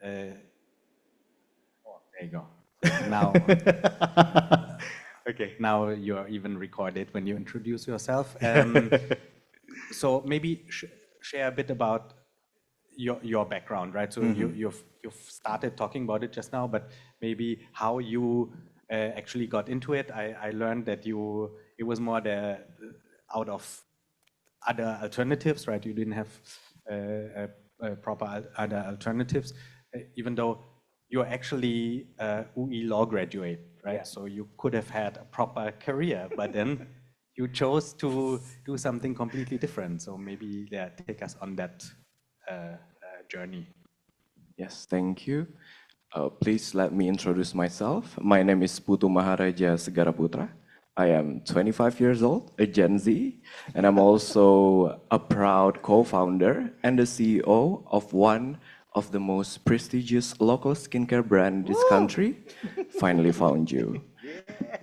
oh, there you go. Now, okay, now you're even recorded when you introduce yourself. So maybe share a bit about your background, right? So you've started talking about it just now, but maybe how you actually got into it. I learned that it was more out of other alternatives, right? You didn't have proper other alternatives, even though you're actually UE law graduate, right? Yeah. So you could have had a proper career, but then you chose to do something completely different. So maybe take us on that journey. Yes, thank you. Please let me introduce myself. My name is Putu Maharaja Segaraputra. I am 25 years old, a Gen Z, and I'm also a proud co-founder and the CEO of one of the most prestigious local skincare brand in this country. Finally found you.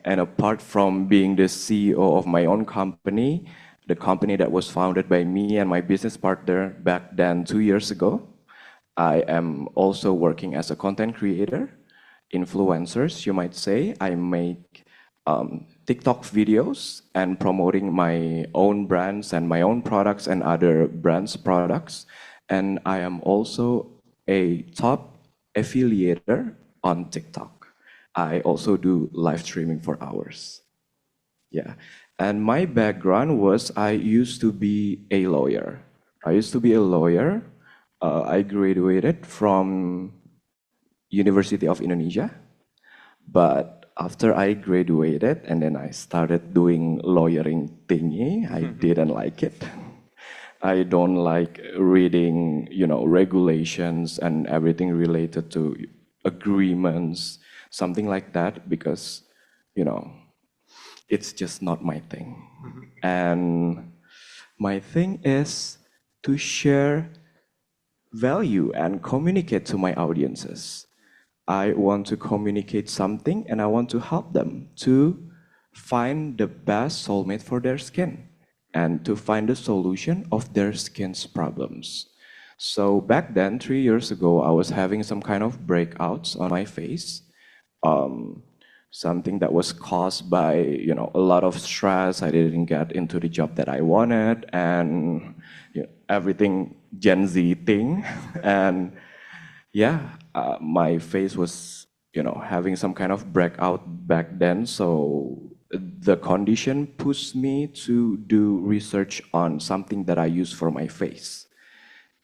And apart from being the CEO of my own company, the company that was founded by me and my business partner back then 2 years ago, I am also working as a content creator, influencers, you might say. I make TikTok videos and promoting my own brands and my own products and other brands' products. And I am also a top affiliator on TikTok. I also do live streaming for hours. Yeah. And my background was I used to be a lawyer. I graduated from University of Indonesia, but after I graduated and then I started doing lawyering thingy, I didn't like it. I don't like reading, regulations and everything related to agreements, something like that, because, it's just not my thing. And my thing is to share value and communicate to my audiences. I want to communicate something and I want to help them to find the best soulmate for their skin and to find the solution of their skin's problems. So back then, 3 years ago, I was having some kind of breakouts on my face. Something that was caused by, a lot of stress. I didn't get into the job that I wanted and everything Gen Z thing. And yeah, my face was, having some kind of breakout back then. So the condition pushed me to do research on something that I use for my face.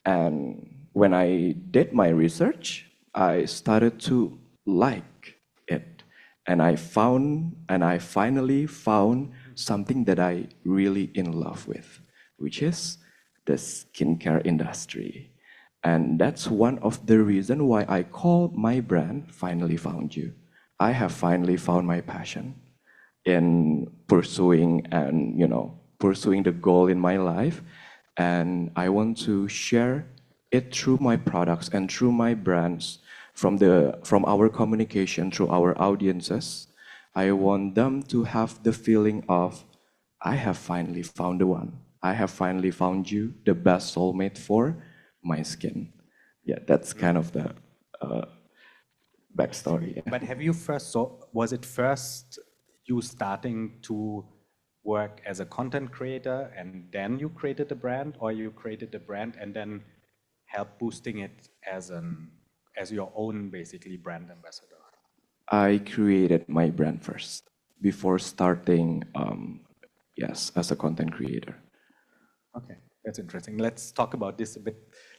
And when I did my research, I started to like it. And I finally found something that I really in love with, which is the skincare industry. And that's one of the reasons why I call my brand Finally Found You. I have finally found my passion in pursuing the goal in my life. And I want to share it through my products and through my brands from our communication through our audiences. I want them to have the feeling of, I have finally found the one. I have finally found you, the best soulmate for my skin. Yeah, that's kind of the backstory. But was it first you starting to work as a content creator and then you created a brand, or you created a brand and then help boosting it as your own basically brand ambassador? I created my brand first before starting, as a content creator. Okay, that's interesting. Let's talk about this a bit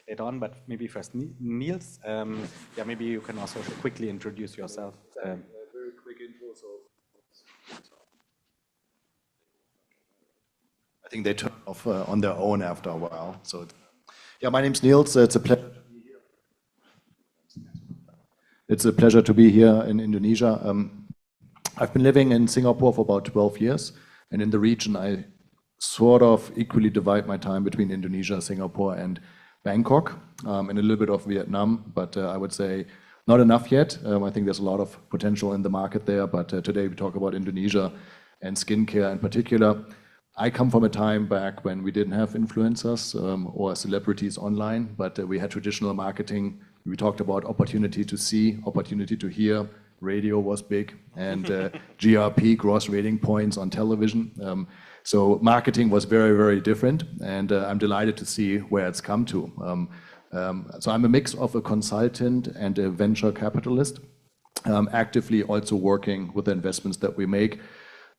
later on, but maybe first, Nils, maybe you can also quickly introduce yourself. A very quick intro. I think they turn off on their own after a while. So, my name's Nils. It's a pleasure to be here. It's a pleasure to be here in Indonesia. I've been living in Singapore for about 12 years, and in the region, I sort of equally divide my time between Indonesia, Singapore, and Bangkok, and a little bit of Vietnam, but I would say not enough yet. I think there's a lot of potential in the market there, but today we talk about Indonesia and skincare in particular. I come from a time back when we didn't have influencers or celebrities online, but we had traditional marketing We talked about opportunity to see, opportunity to hear. Radio was big, and GRP, gross rating points on television. So marketing was very, very different, and I'm delighted to see where it's come to. So I'm a mix of a consultant and a venture capitalist, actively also working with the investments that we make.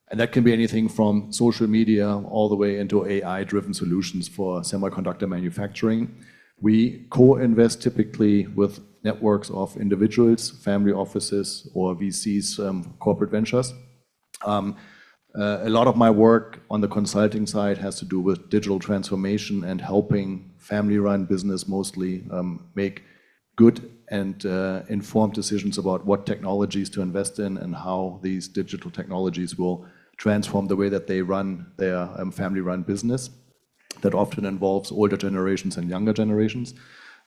And that can be anything from social media all the way into AI-driven solutions for semiconductor manufacturing. We co-invest typically with networks of individuals, family offices, or VCs, corporate ventures. A lot of my work on the consulting side has to do with digital transformation and helping family-run business mostly make good and informed decisions about what technologies to invest in and how these digital technologies will transform the way that they run their family-run business. That often involves older generations and younger generations.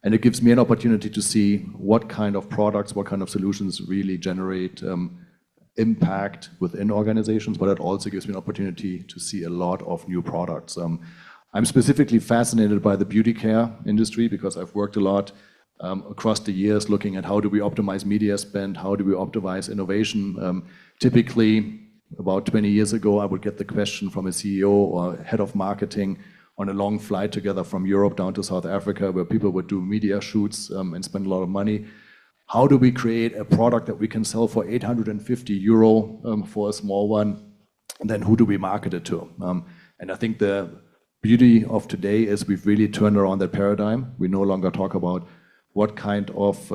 And it gives me an opportunity to see what kind of products, what kind of solutions really generate impact within organizations, but it also gives me an opportunity to see a lot of new products. I'm specifically fascinated by the beauty care industry because I've worked a lot across the years looking at how do we optimize media spend, how do we optimize innovation. Typically, about 20 years ago, I would get the question from a CEO or head of marketing on a long flight together from Europe down to South Africa, where people would do media shoots and spend a lot of money. How do we create a product that we can sell for 850 euro for a small one? And then who do we market it to? And I think the beauty of today is we've really turned around that paradigm. We no longer talk about what kind of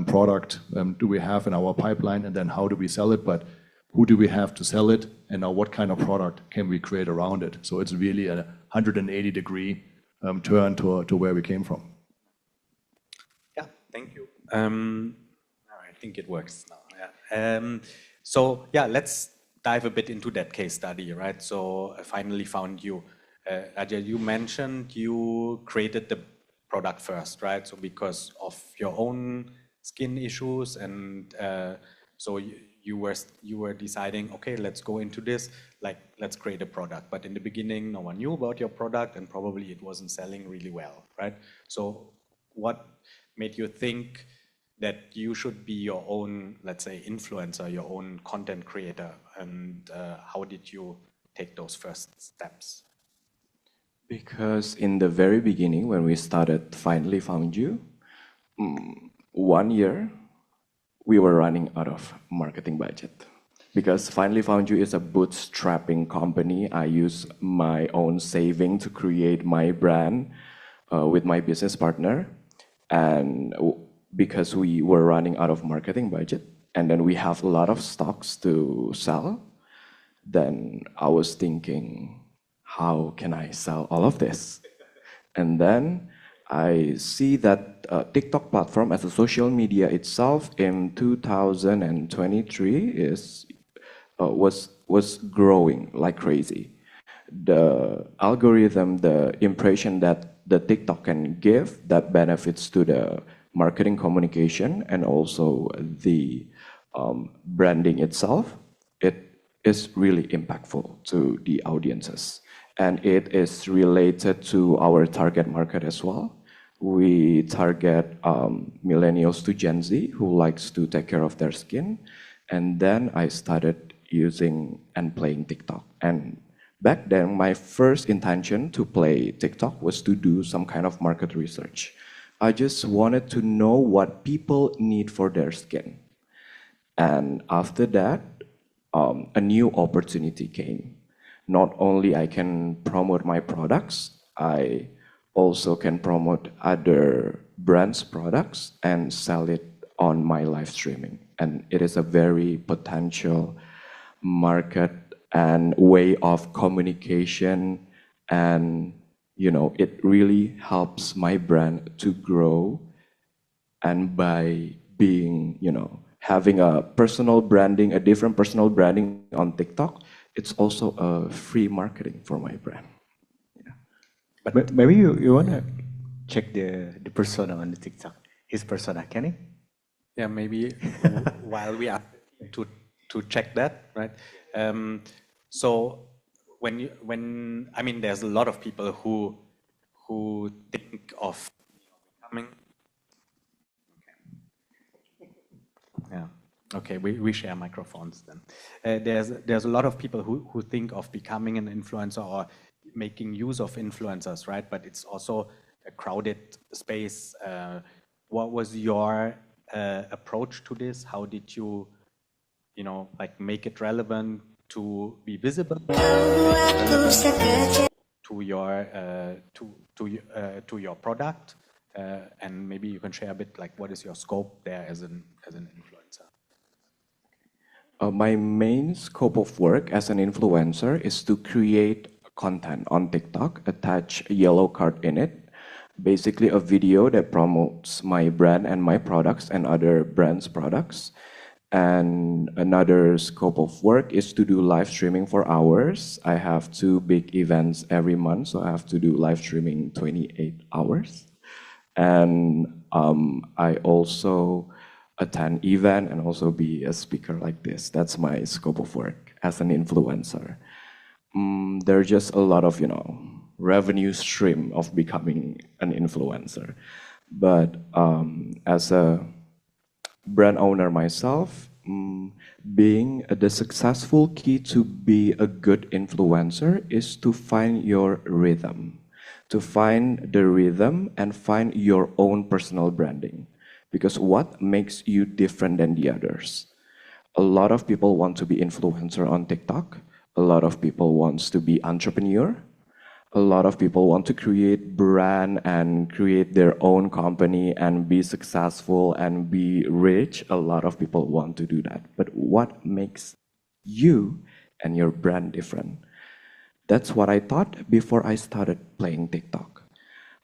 product do we have in our pipeline and then how do we sell it, but who do we have to sell it, and now what kind of product can we create around it? So it's really a 180-degree turn to where we came from. Yeah, thank you. I think it works now. Yeah. So yeah, let's dive a bit into that case study, right? So I finally found you. Rheza, you mentioned you created the product first, right? So because of your own skin issues, and so you were deciding, okay, let's go into this, like let's create a product. But in the beginning, no one knew about your product, and probably it wasn't selling really well, right? So what made you think that you should be your own, let's say, influencer, your own content creator, and how did you take those first steps? Because in the very beginning, when we started Finally Found You, 1 year, we were running out of marketing budget. Because Finally Found You is a bootstrapping company. I use my own saving to create my brand with my business partner. And because we were running out of marketing budget, and then we have a lot of stocks to sell, then I was thinking, how can I sell all of this? And then I see that TikTok platform as a social media itself in 2023 was growing like crazy. The algorithm, the impression that the TikTok can give, that benefits to the marketing communication and also the branding itself, it is really impactful to the audiences. And it is related to our target market as well. We target millennials to Gen Z who likes to take care of their skin. And then I started using and playing TikTok. And back then, my first intention to play TikTok was to do some kind of market research. I just wanted to know what people need for their skin. And after that, a new opportunity came. Not only I can promote my products, I also can promote other brands' products and sell it on my live streaming. And it is a very potential market and way of communication, and it really helps my brand to grow. And by being, having a personal branding, a different personal branding on TikTok, it's also a free marketing for my brand. Yeah. But maybe you want to check the persona on the TikTok, his persona, can he? Yeah, maybe while we are to check that, right? So I mean, there's a lot of people who think of becoming. Okay, we share microphones then. There's a lot of people who think of becoming an influencer or making use of influencers, right? But it's also a crowded space. What was your approach to this? How did you, like make it relevant to be visible, to your product, and maybe you can share a bit like what is your scope there as an influencer? My main scope of work as an influencer is to create content on TikTok, attach a yellow card in it, basically a video that promotes my brand and my products and other brands' products. And another scope of work is to do live streaming for hours. I have 2 big events every month, so I have to do live streaming 28 hours. And I also attend event and also be a speaker like this. That's my scope of work as an influencer. There's just a lot of, revenue stream of becoming an influencer. But as a brand owner myself, being the successful key to be a good influencer is to find your rhythm. To find the rhythm and find your own personal branding. Because what makes you different than the others? A lot of people want to be influencer on TikTok. A lot of people wants to be entrepreneur. A lot of people want to create brand and create their own company and be successful and be rich. A lot of people want to do that. But what makes you and your brand different? That's what I thought before I started playing TikTok.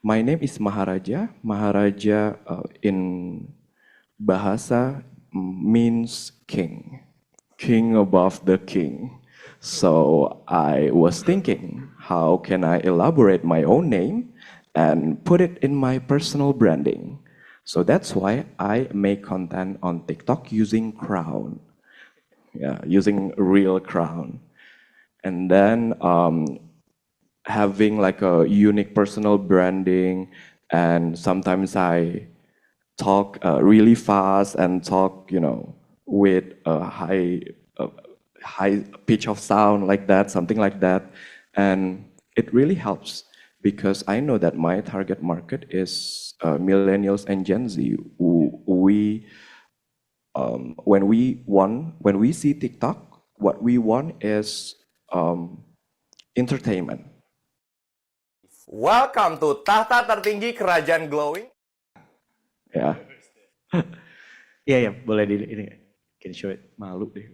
My name is Maharaja. Maharaja in Bahasa means king. King above the king. So I was thinking, how can I elaborate my own name and put it in my personal branding? So that's why I make content on TikTok using crown. Yeah, using real crown. And then having like a unique personal branding, and sometimes I talk really fast and talk, with a high pitch of sound like that, something like that. And it really helps because I know that my target market is millennials and Gen Z. When we see TikTok, what we want is entertainment. Welcome to tahta tertinggi kerajaan glowing. Ya. Iya, boleh ini. Can show it. Malu deh.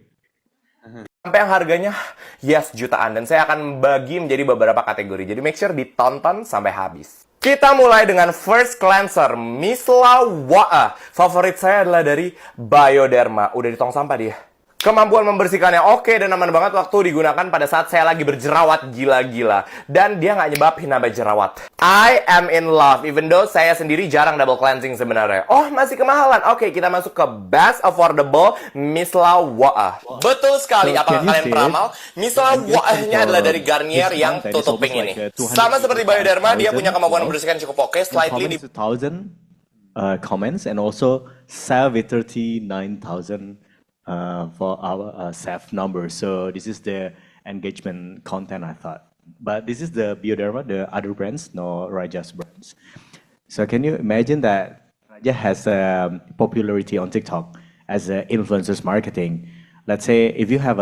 Sampai yang harganya yes jutaan, dan saya akan bagi menjadi beberapa kategori. Jadi make sure ditonton sampai habis. Kita mulai dengan first cleanser Micellar Water. Favorit saya adalah dari Bioderma. Udah di tong sampah dia. Kemampuan membersihkannya oke dan aman banget waktu digunakan pada saat saya lagi berjerawat gila-gila. Dan dia nggak nyebabin nambah jerawat. I am in love, even though saya sendiri jarang double cleansing sebenarnya. Oh, masih kemahalan. Oke, kita masuk ke best affordable Micellar Water. Betul sekali, apakah kalian peramal? Micellar Water-nya adalah dari Garnier yang tutup pink ini. Sama seperti Bioderma, dia punya kemampuan membersihkan cukup oke, slightly di 1,000 comments and also 39,000 for our self number. So this is the engagement content I thought. But this is the Bioderma, the other brands, no Rheza's brands. So can you imagine that Rheza has popularity on TikTok as influencers marketing? Let's say if you have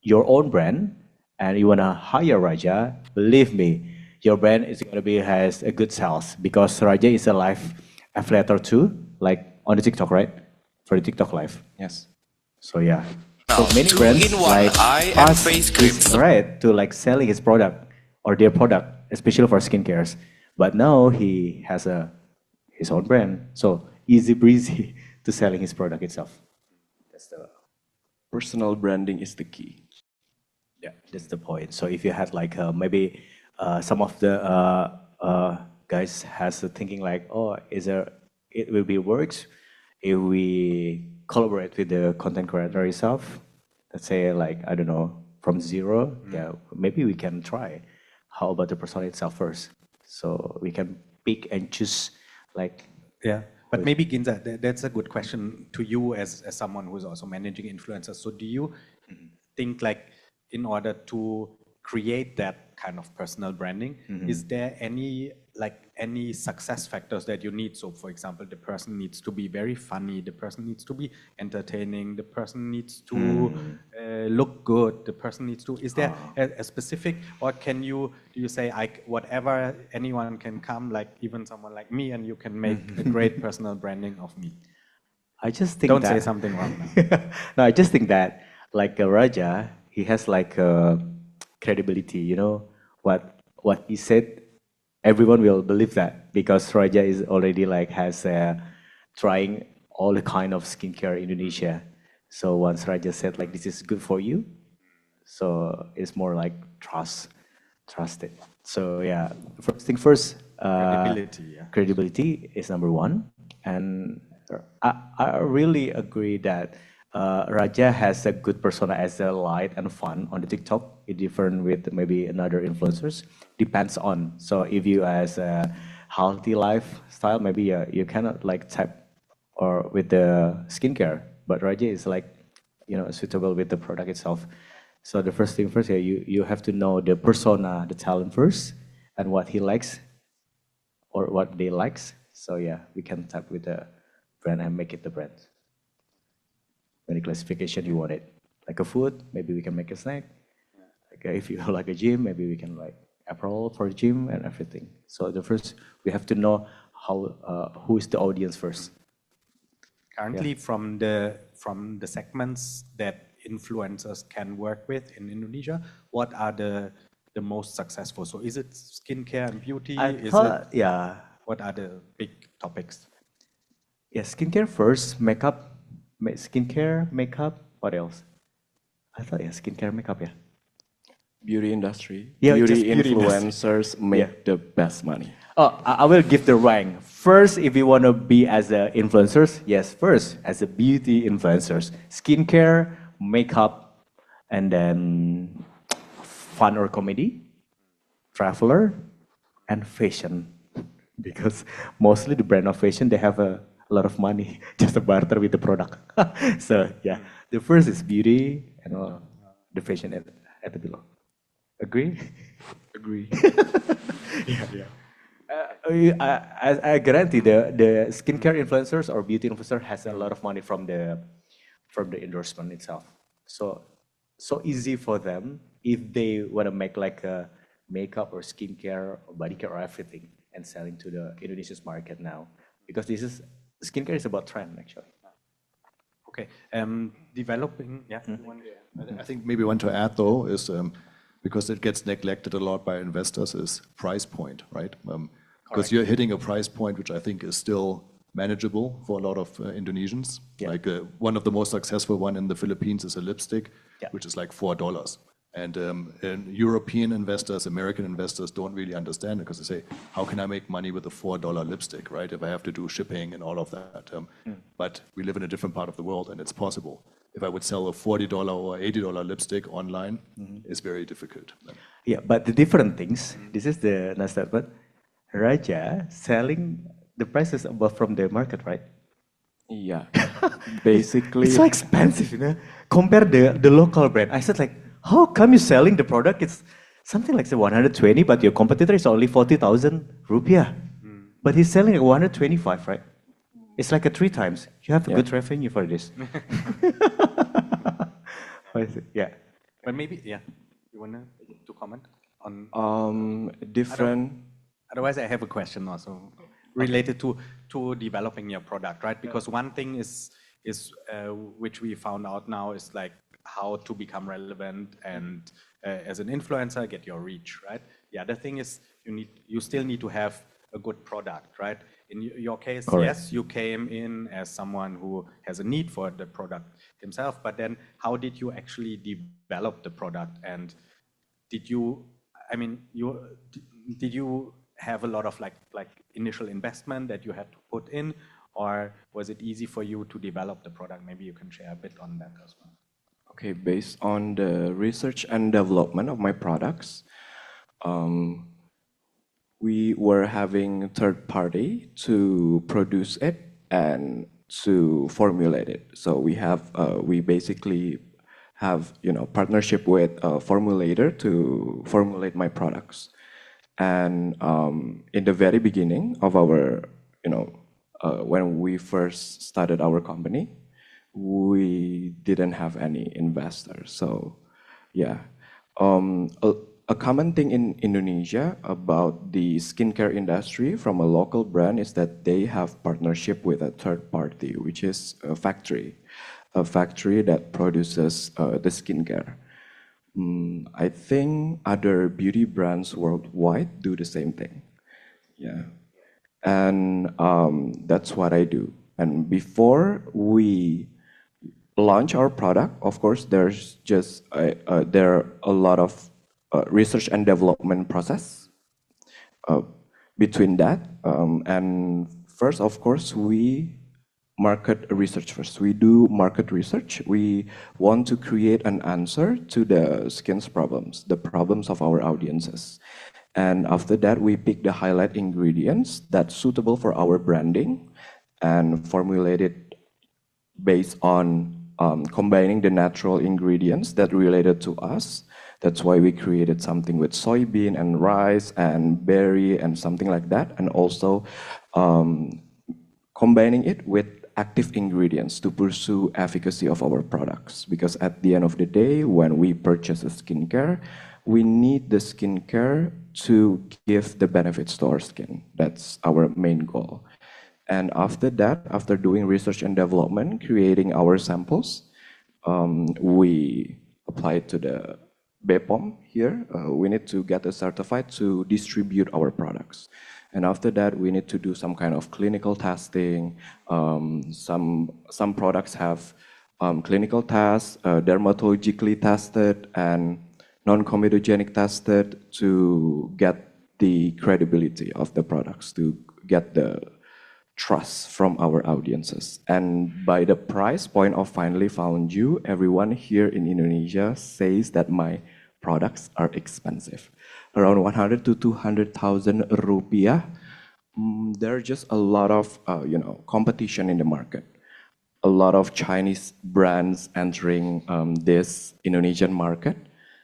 your own brand and you want to hire Rheza, believe me, your brand is going to be has a good sales because Rheza is a live affiliate too, like on the TikTok, right? For the TikTok live. Yes. So yeah, so many brands like us is right to like selling his product or their product, especially for skincares. But now he has his own brand, so easy breezy to selling his product itself. That's the Personal branding is the key. yeah, that's the point. So if you had like maybe some of the guys has thinking like, oh, it will be works if we collaborate with the content creator itself. Let's say like, I don't know, from zero, yeah, maybe we can try. How about the persona itself first? So we can pick and choose like, Yeah. But maybe Ginza, that's a good question to you as someone who's also managing influencers. So do you think like in order to create that kind of personal branding, is there any success factors that you need? So for example, the person needs to be very funny, the person needs to be entertaining, the person needs to look good, the person needs to, is there a specific, or do you say whatever, anyone can come, like even someone like me, and you can make a great personal branding of me? I just think Don't say something wrong now. No, I just think that like Raja, he has like credibility, you know, what he said, everyone will believe that because Raja is already like has trying all the kind of skincare in Indonesia. So once Raja said like this is good for you, so it's more like trusted. So yeah, first thing first, credibility is number one, and I really agree that Raja has a good persona as a light and fun on the TikTok. It's different with maybe another influencers. Depends on. So if you as a healthy lifestyle, maybe you cannot like type or with the skincare. But Raja is like, you know, suitable with the product itself. So the first thing first, you have to know the persona, the talent first, and what he likes or what they likes. So yeah, we can type with the brand and make it the brand. Any classification you want it, like a food, maybe we can make a snack. Like if you like a gym, maybe we can like apparel for gym and everything. So the first we have to know who is the audience first. Currently, from the segments that influencers can work with in Indonesia, what are the most successful? So is it skincare and beauty? What are the big topics? Yeah, skincare first, makeup. Skincare, makeup, what else? I thought skincare, makeup, Beauty industry. Yeah, beauty beauty influencers make the best money. Oh, I will give the rank. First, if you want to be as a influencers, yes, first as a beauty influencers, skincare, makeup, and then fun or comedy, traveler, and fashion. Because mostly the brand of fashion, they have a lot of money just to barter with the product. So yeah, the first is beauty and the fashion at the below. Agree? Agree. I guarantee the skincare influencers or beauty influencer has a lot of money from the endorsement itself. So easy for them if they want to make like a makeup or skincare or body care or everything and selling to the Indonesia's market now, because this is skincare is about trend actually. Okay, developing. Yeah. I think maybe one to add though is because it gets neglected a lot by investors is price point, right? Because you're hitting a price point which I think is still manageable for a lot of Indonesians. Yeah. Like one of the most successful one in the Philippines is a lipstick, Yeah. which is like $4. And European investors, American investors don't really understand it because they say, how can I make money with a $4 lipstick, right? If I have to do shipping and all of that. But we live in a different part of the world and it's possible. If I would sell a $40 or $80 lipstick online, it's very difficult. Yeah, but the different things, this is the next step, but Raja selling the prices above from the market, right? Yeah. Basically. It's so expensive, you know? Compare the local brand. I said like, how come you selling the product? It's something like say 120, but your competitor is only 40,000 rupiah. But he's selling at 125, right? It's like a 3 times. You have a good revenue for this. Yeah. But maybe, you want to comment on? Different. Otherwise, I have a question also related to developing your product, right? Because one thing is which we found out now is like how to become relevant and as an influencer get your reach, right? The other thing is you still need to have a good product, right? In your case, yes, you came in as someone who has a need for the product himself, but then how did you actually develop the product? And did you have a lot of like initial investment that you had to put in, or was it easy for you to develop the product? Maybe you can share a bit on that as well. Okay, based on the research and development of my products, we were having third party to produce it and to formulate it. So we basically have partnership with a formulator to formulate my products. And in the very beginning of our when we first started our company, we didn't have any investors. So yeah, a common thing in Indonesia about the skincare industry from a local brand is that they have partnership with a third party, which is a factory that produces the skincare. I think other beauty brands worldwide do the same thing. Yeah. And that's what I do. And before we launch our product, of course, there's just there are a lot of research and development process between that. And first, of course, we market research first. We do market research. We want to create an answer to the skin's problems, the problems of our audiences. And after that, we pick the highlight ingredients that's suitable for our branding and formulate it based on combining the natural ingredients that related to us. That's why we created something with soybean and rice and berry and something like that. And also combining it with active ingredients to pursue efficacy of our products. Because at the end of the day, when we purchase a skincare, we need the skincare to give the benefits to our skin. That's our main goal. And after that, after doing research and development, creating our samples, we apply it to the BPOM here. We need to get it certified to distribute our products. And after that, we need to do some kind of clinical testing. Some products have clinical tests, dermatologically tested, and non-comedogenic tested to get the credibility of the products, to get the trust from our audiences. And by the price point of Finally Found You, everyone here in Indonesia says that my products are expensive. Around 100 to 200,000 rupiah. There's just a lot of competition in the market. A lot of Chinese brands entering this Indonesian market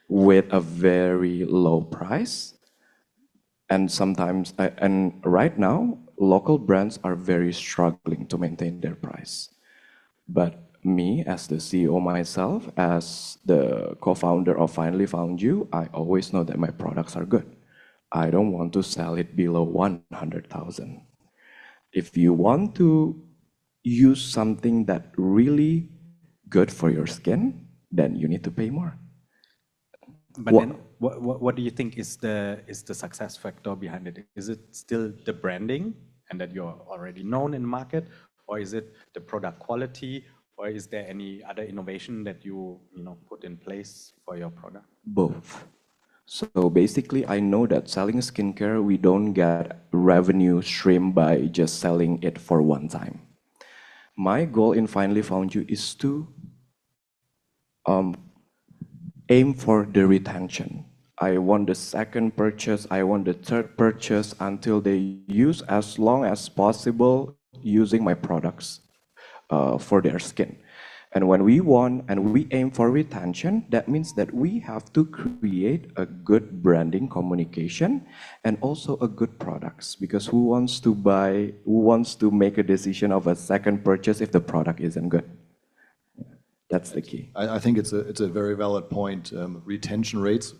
with a very low price. And sometimes, and right now, local brands are very struggling to maintain their price. But me, as the CEO myself, as the co-founder of Finally Found You, I always know that my products are good. I don't want to sell it below 100,000. If you want to use something that really good for your skin, then you need to pay more. But then, what do you think is the success factor behind it? Is it still the branding and that you're already known in the market, or is it the product quality, or is there any other innovation that you put in place for your product? Both. So basically, I know that selling skincare, we don't get revenue stream by just selling it for one time. My goal in Finally Found You is to aim for the retention. I want the second purchase, I want the third purchase until they use as long as possible using my products for their skin. And when we want and we aim for retention, that means that we have to create a good branding communication and also a good products. Because who wants to make a decision of a second purchase if the product isn't good? That's the key. I think it's a very valid point. Retention rates,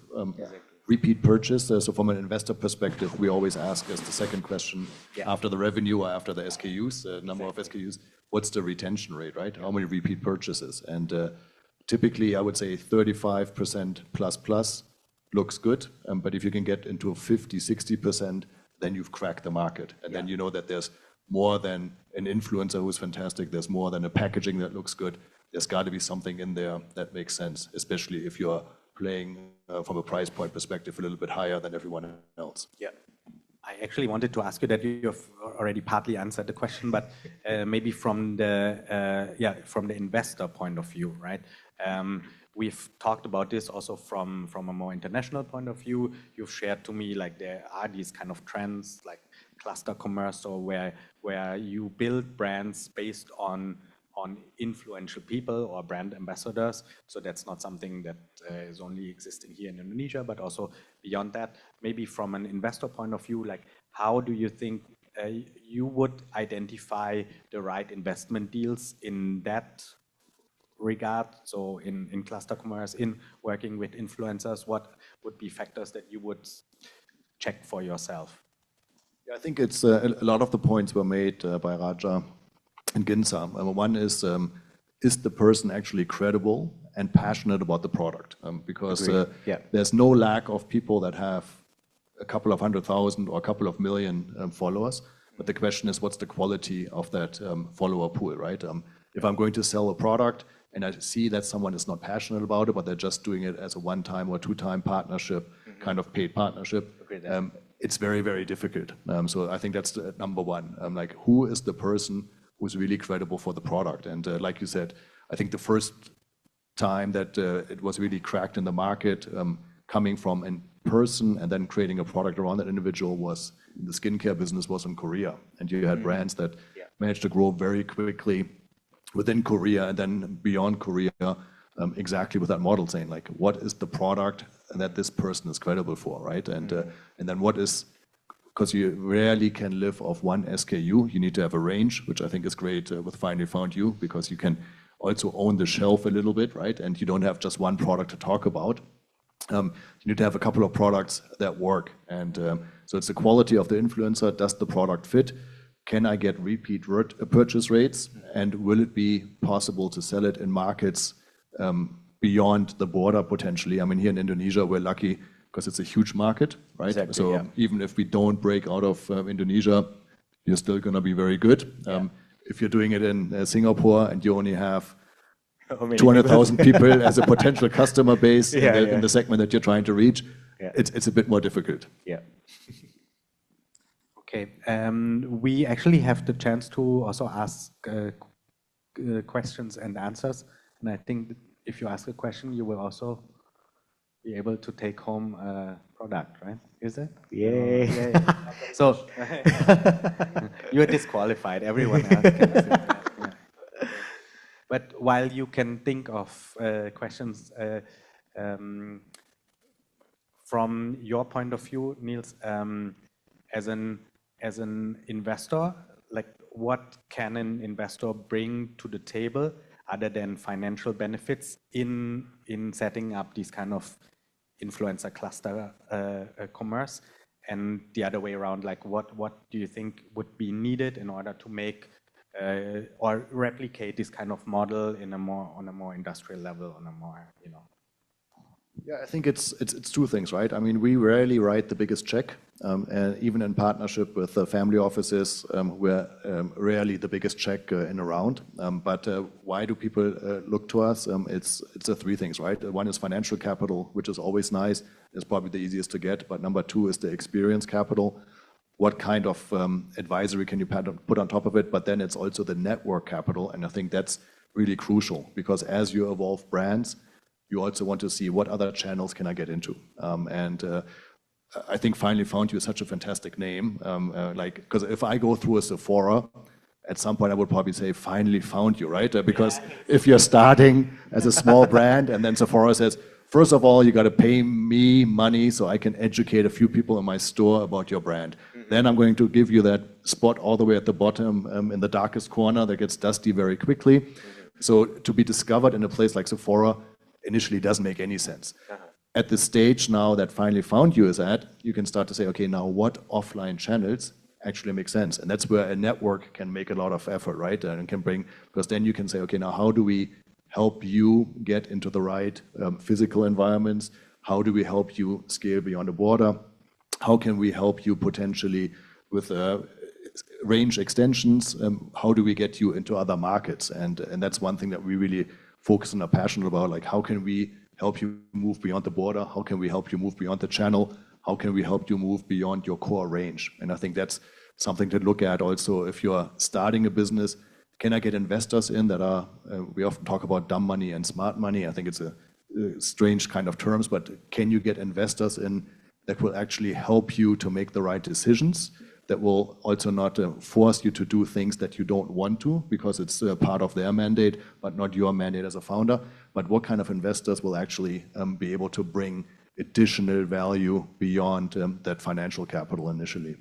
repeat purchase. So from an investor perspective, we always ask as the second question after the revenue or after the SKUs, number of SKUs, what's the retention rate, right? How many repeat purchases? And typically, I would say 35% plus looks good. But if you can get into 50, 60%, then you've cracked the market. And then you know that there's more than an influencer who's fantastic. There's more than a packaging that looks good. There's got to be something in there that makes sense, especially if you're playing from a price point perspective a little bit higher than everyone else. Yeah. I actually wanted to ask you that you've already partly answered the question, but maybe from the investor point of view, right? We've talked about this also from a more international point of view. You've shared to me like there are these kind of trends like cluster commerce, or where you build brands based on influential people or brand ambassadors. So that's not something that is only existing here in Indonesia, but also beyond that. Maybe from an investor point of view, like how do you think you would identify the right investment deals in that regard? So in cluster commerce, in working with influencers, what would be factors that you would check for yourself? Yeah, I think it's a lot of the points were made by Raja and Ginza. One is the person actually credible and passionate about the product? Because there's no lack of people that have a couple of 100,000 or a couple of million followers. But the question is, what's the quality of that follower pool, right? If I'm going to sell a product and I see that someone is not passionate about it, but they're just doing it as a one-time or two-time partnership, kind of paid partnership, it's very, very difficult. So I think that's the number one. Like, who is the person who's really credible for the product? And like you said, I think the first time that it was really cracked in the market, coming from a person and then creating a product around that individual was in the skincare business, was in Korea. And you had brands that managed to grow very quickly within Korea and then beyond Korea, exactly with that model, saying like, what is the product that this person is credible for, right? And then what is, because you rarely can live off one SKU, you need to have a range, which I think is great with Finally Found You, because you can also own the shelf a little bit, right? And you don't have just one product to talk about. You need to have a couple of products that work. And so it's the quality of the influencer. Does the product fit? Can I get repeat purchase rates? And will it be possible to sell it in markets beyond the border potentially? I mean, here in Indonesia, we're lucky because it's a huge market, right? Exactly, so even if we don't break out of Indonesia, you're still going to be very good. If you're doing it in Singapore and you only have 200,000 people as a potential customer base in the segment that you're trying to reach, it's a bit more difficult. Yeah. Okay, we actually have the chance to also ask questions and answers. And I think that if you ask a question, you will also be able to take home a product, right? Is it? Yay. So you're disqualified. Everyone else can ask that. But while you can think of questions from your point of view, Nils, as an investor, like what can an investor bring to the table other than financial benefits in setting up these kind of influencer cluster commerce? And the other way around, like what do you think would be needed in order to make or replicate this kind of model on a more industrial level, on a more, Yeah, I think it's two things, right? I mean, we rarely write the biggest check, and even in partnership with the family offices, we're rarely the biggest check in a round. But why do people look to us? It's three things, right? One is financial capital, which is always nice. It's probably the easiest to get. But number two is the experience capital. What kind of advisory can you put on top of it? But then it's also the network capital. And I think that's really crucial, because as you evolve brands, you also want to see what other channels can I get into. I think Finally Found You is such a fantastic name. Because if I go through a Sephora, at some point I would probably say, Finally Found You, right? Because if you're starting as a small brand and then Sephora says, first of all, you got to pay me money so I can educate a few people in my store about your brand. Then I'm going to give you that spot all the way at the bottom in the darkest corner that gets dusty very quickly. So to be discovered in a place like Sephora initially doesn't make any sense. At the stage now that Finally Found You is at, you can start to say, okay, now what offline channels actually make sense? And that's where a network can make a lot of effort, right? And can bring, because then you can say, okay, now how do we help you get into the right physical environments? How do we help you scale beyond the border? How can we help you potentially with range extensions? How do we get you into other markets? And that's one thing that we really focus and are passionate about, like how can we help you move beyond the border? How can we help you move beyond the channel? How can we help you move beyond your core range? And I think that's something to look at also if you're starting a business. Can I get investors in that are, we often talk about dumb money and smart money. I think it's a strange kind of terms, but can you get investors in that will actually help you to make the right decisions? that will also not force you to do things that you don't want to because it's part of their mandate, but not your mandate as a founder. But what kind of investors will actually be able to bring additional value beyond that financial capital initially?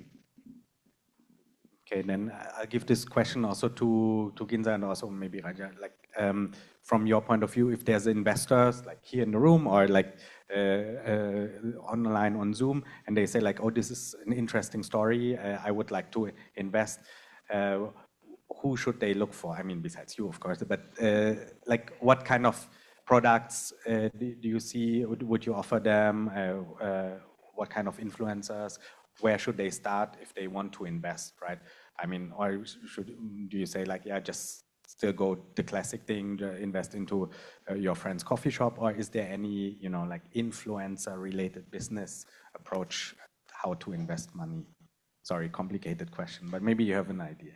Okay, then I'll give this question also to Ginza and also maybe Raja. Like, from your point of view, if there's investors like here in the room or like online on Zoom, and they say like, oh, this is an interesting story, I would like to invest. Who should they look for? I mean, besides you, of course, but like what kind of products do you see? Would you offer them? What kind of influencers? Where should they start if they want to invest, right? I mean, or do you say like, yeah, just still go the classic thing, invest into your friend's coffee shop, or is there any, you know, like influencer-related business approach how to invest money? Sorry, complicated question, but maybe you have an idea.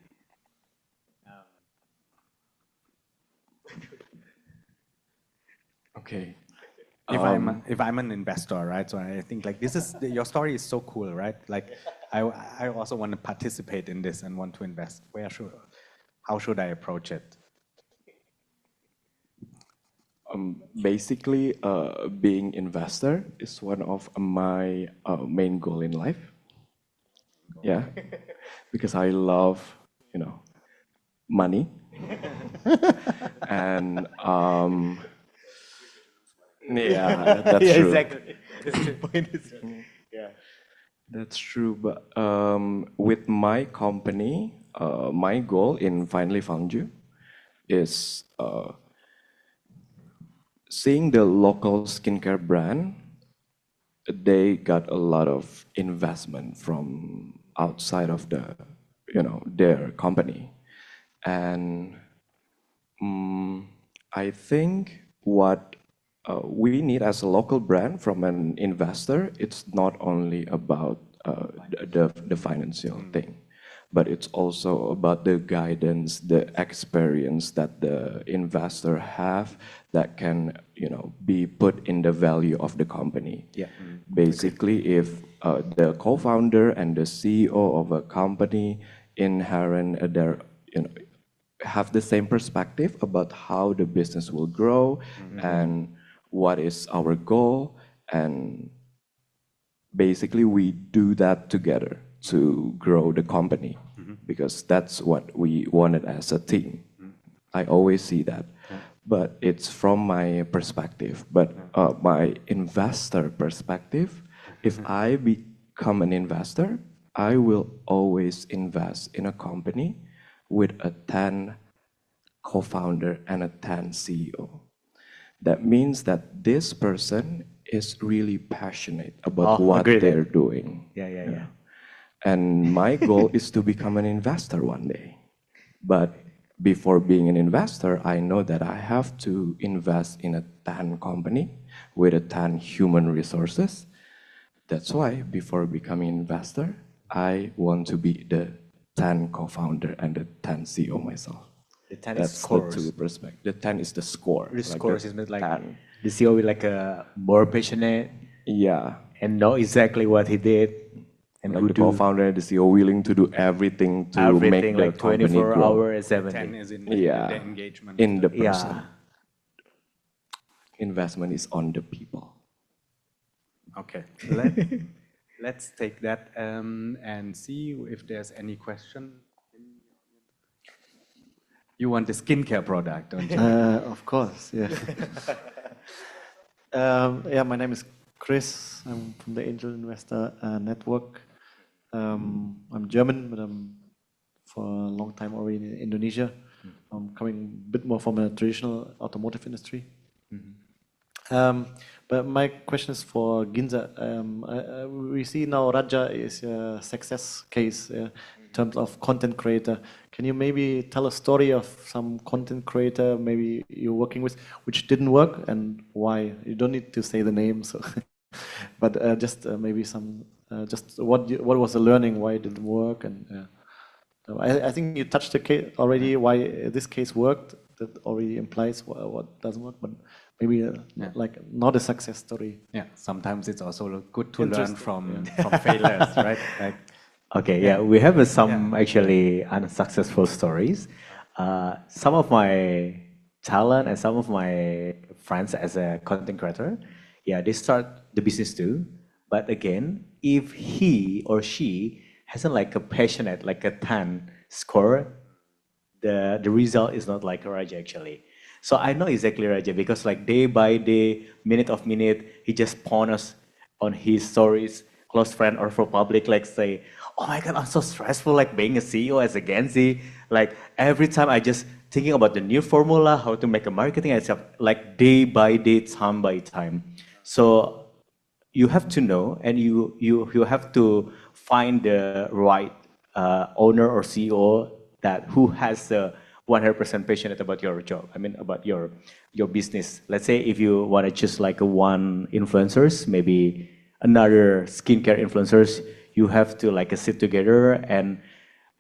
Okay. If I'm an investor, right? So I think like this is your story is so cool, right? Like I also want to participate in this and want to invest. How should I approach it? Basically, being investor is one of my main goal in life. Yeah, because I love, you know, money, and yeah, that's Yeah, true. exactly. The point is, yeah. That's true. But with my company, my goal in Finally Found You is seeing the local skincare brand. They got a lot of investment from outside of the, you know, their company, and I think what we need as a local brand from an investor, it's not only about the financial thing, but it's also about the guidance, the experience that the investor have that can, you know, be put in the value of the company. Yeah. Basically, if the co-founder and the CEO of a company inherent, they're, you know, have the same perspective about how the business will grow and what is our goal, and basically we do that together to grow the company because that's what we wanted as a team. I always see that, but it's from my perspective. But my investor perspective, if I become an investor, I will always invest in a company with a 10 co-founder and a 10 CEO. That means that this person is really passionate about what they're doing. Yeah. And my goal is to become an investor one day. But before being an investor, I know that I have to invest in a 10 company with a 10 human resources. That's why before becoming an investor, I want to be the 10 co-founder and the 10 CEO myself. The 10 That's is scores. the two perspective. The 10 is the score. The scores is like 10. the CEO will like more passionate Yeah. and know exactly what he did and Like who the do co-founder and the CEO willing to do everything to make everything, the like company 24 grow. hours, 7 10 days. is in Yeah. the engagement. In the person. Yeah. Investment is on the people. Okay. Let's take that and see if there's any question. You want the skincare product, don't you? Of course, yeah. Yeah, my name is Chris. I'm from the Angel Investor Network. I'm German, but I'm for a long time already in Indonesia. I'm coming a bit more from a traditional automotive industry. But my question is for Ginza. We see now Raja is a success case in terms of content creator. Can you maybe tell a story of some content creator maybe you're working with which didn't work and why? You don't need to say the name, so but just maybe some just what was the learning, why it didn't work, and I think you touched the case already. Why this case worked? That already implies what doesn't work, but maybe like not a success story. Yeah, sometimes it's also good to learn from failures, right? Like Okay, yeah, we have some actually unsuccessful stories. Some of my talent and some of my friends as a content creator, yeah, they start the business too. But again, if he or she hasn't like a passionate, like a 10 score, the result is not like Raja actually. So I know exactly Raja because like day by day, minute of minute, he just pawn us on his stories, close friend or for public, like say, oh my God, I'm so stressful, like being a CEO as a Gen Z. Like every time I just thinking about the new formula, how to make a marketing and stuff, like day by day, time by time. So you have to know and you have to find the right owner or CEO that who has 100% passionate about your job. I mean about your business. Let's say if you want to choose like a one influencers, maybe another skincare influencers, you have to like sit together and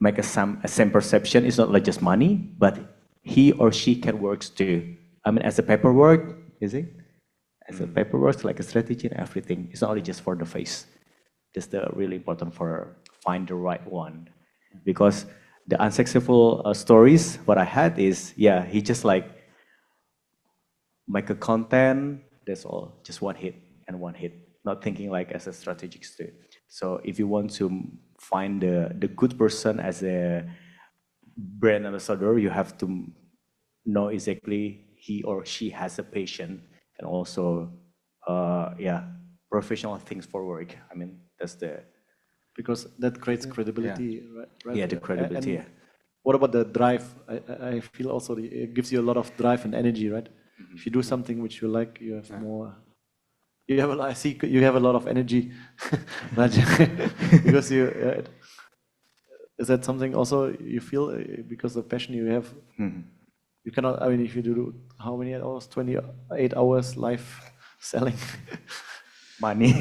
make a same perception. It's not like just money, but he or she can work too. I mean as a paperwork, is it? As a paperwork, like a strategy and everything. It's not only just for the face. That's the really important for find the right one. Because the unsuccessful stories, what I had is, yeah, he just like make a content, that's all, just one hit and one hit. Not thinking like as a strategic state. So if you want to find the good person as a brand ambassador, you have to know exactly he or she has a passion and also, yeah, professional things for work. I mean, that's the... Because that creates credibility, right? Yeah, the credibility, And what about the drive? I feel also it gives you a lot of drive and energy, right? If you do something which you like, you have more... You have I see you have a lot of energy, because you... is that something also you feel because of passion you have? You cannot, I mean, if you do how many hours? 28 hours live selling money.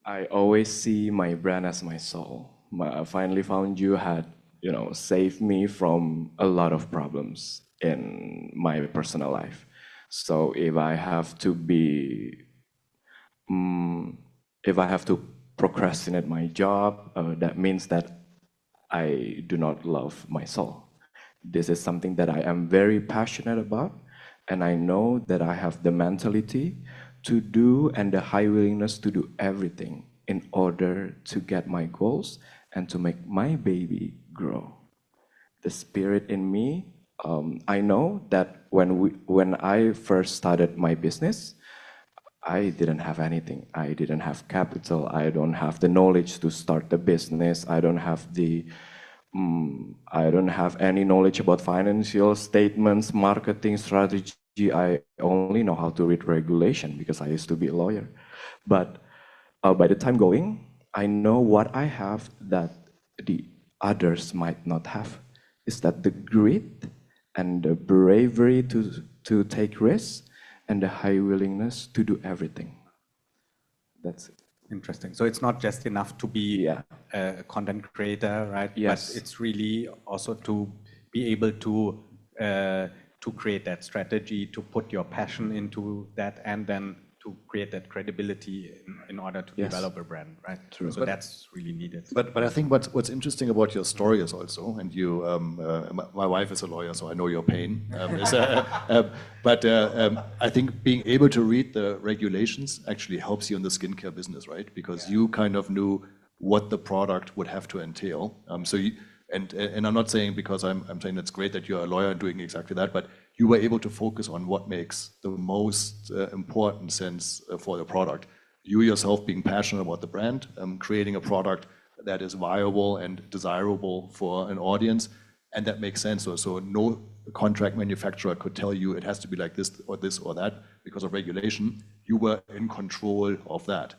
I always see my brand as my soul. I finally found you had, saved me from a lot of problems in my personal life. So if I have to procrastinate my job, that means that I do not love my soul. This is something that I am very passionate about, and I know that I have the mentality to do and the high willingness to do everything in order to get my goals and to make my baby grow. The spirit in me, I know that when I first started my business, I didn't have anything. I didn't have capital. I don't have the knowledge to start the business. I don't have any knowledge about financial statements, marketing strategy. I only know how to read regulation because I used to be a lawyer. But by the time going, I know what I have that the others might not have. Is that the grit and the bravery to take risks and the high willingness to do everything. That's it. Interesting. So it's not just enough to be a content creator, right? Yes. But it's really also to be able to create that strategy, to put your passion into that, and then to create that credibility in order to develop a brand, right? True. So that's really needed. But I think what's interesting about your story is also, and you, my wife is a lawyer, so I know your pain. But I think being able to read the regulations actually helps you in the skincare business, right? Because you kind of knew what the product would have to entail. And I'm not saying because I'm saying it's great that you're a lawyer and doing exactly that, but you were able to focus on what makes the most important sense for the product. You yourself being passionate about the brand, creating a product that is viable and desirable for an audience, and that makes sense. So no contract manufacturer could tell you it has to be like this or that because of regulation. You were in control of that,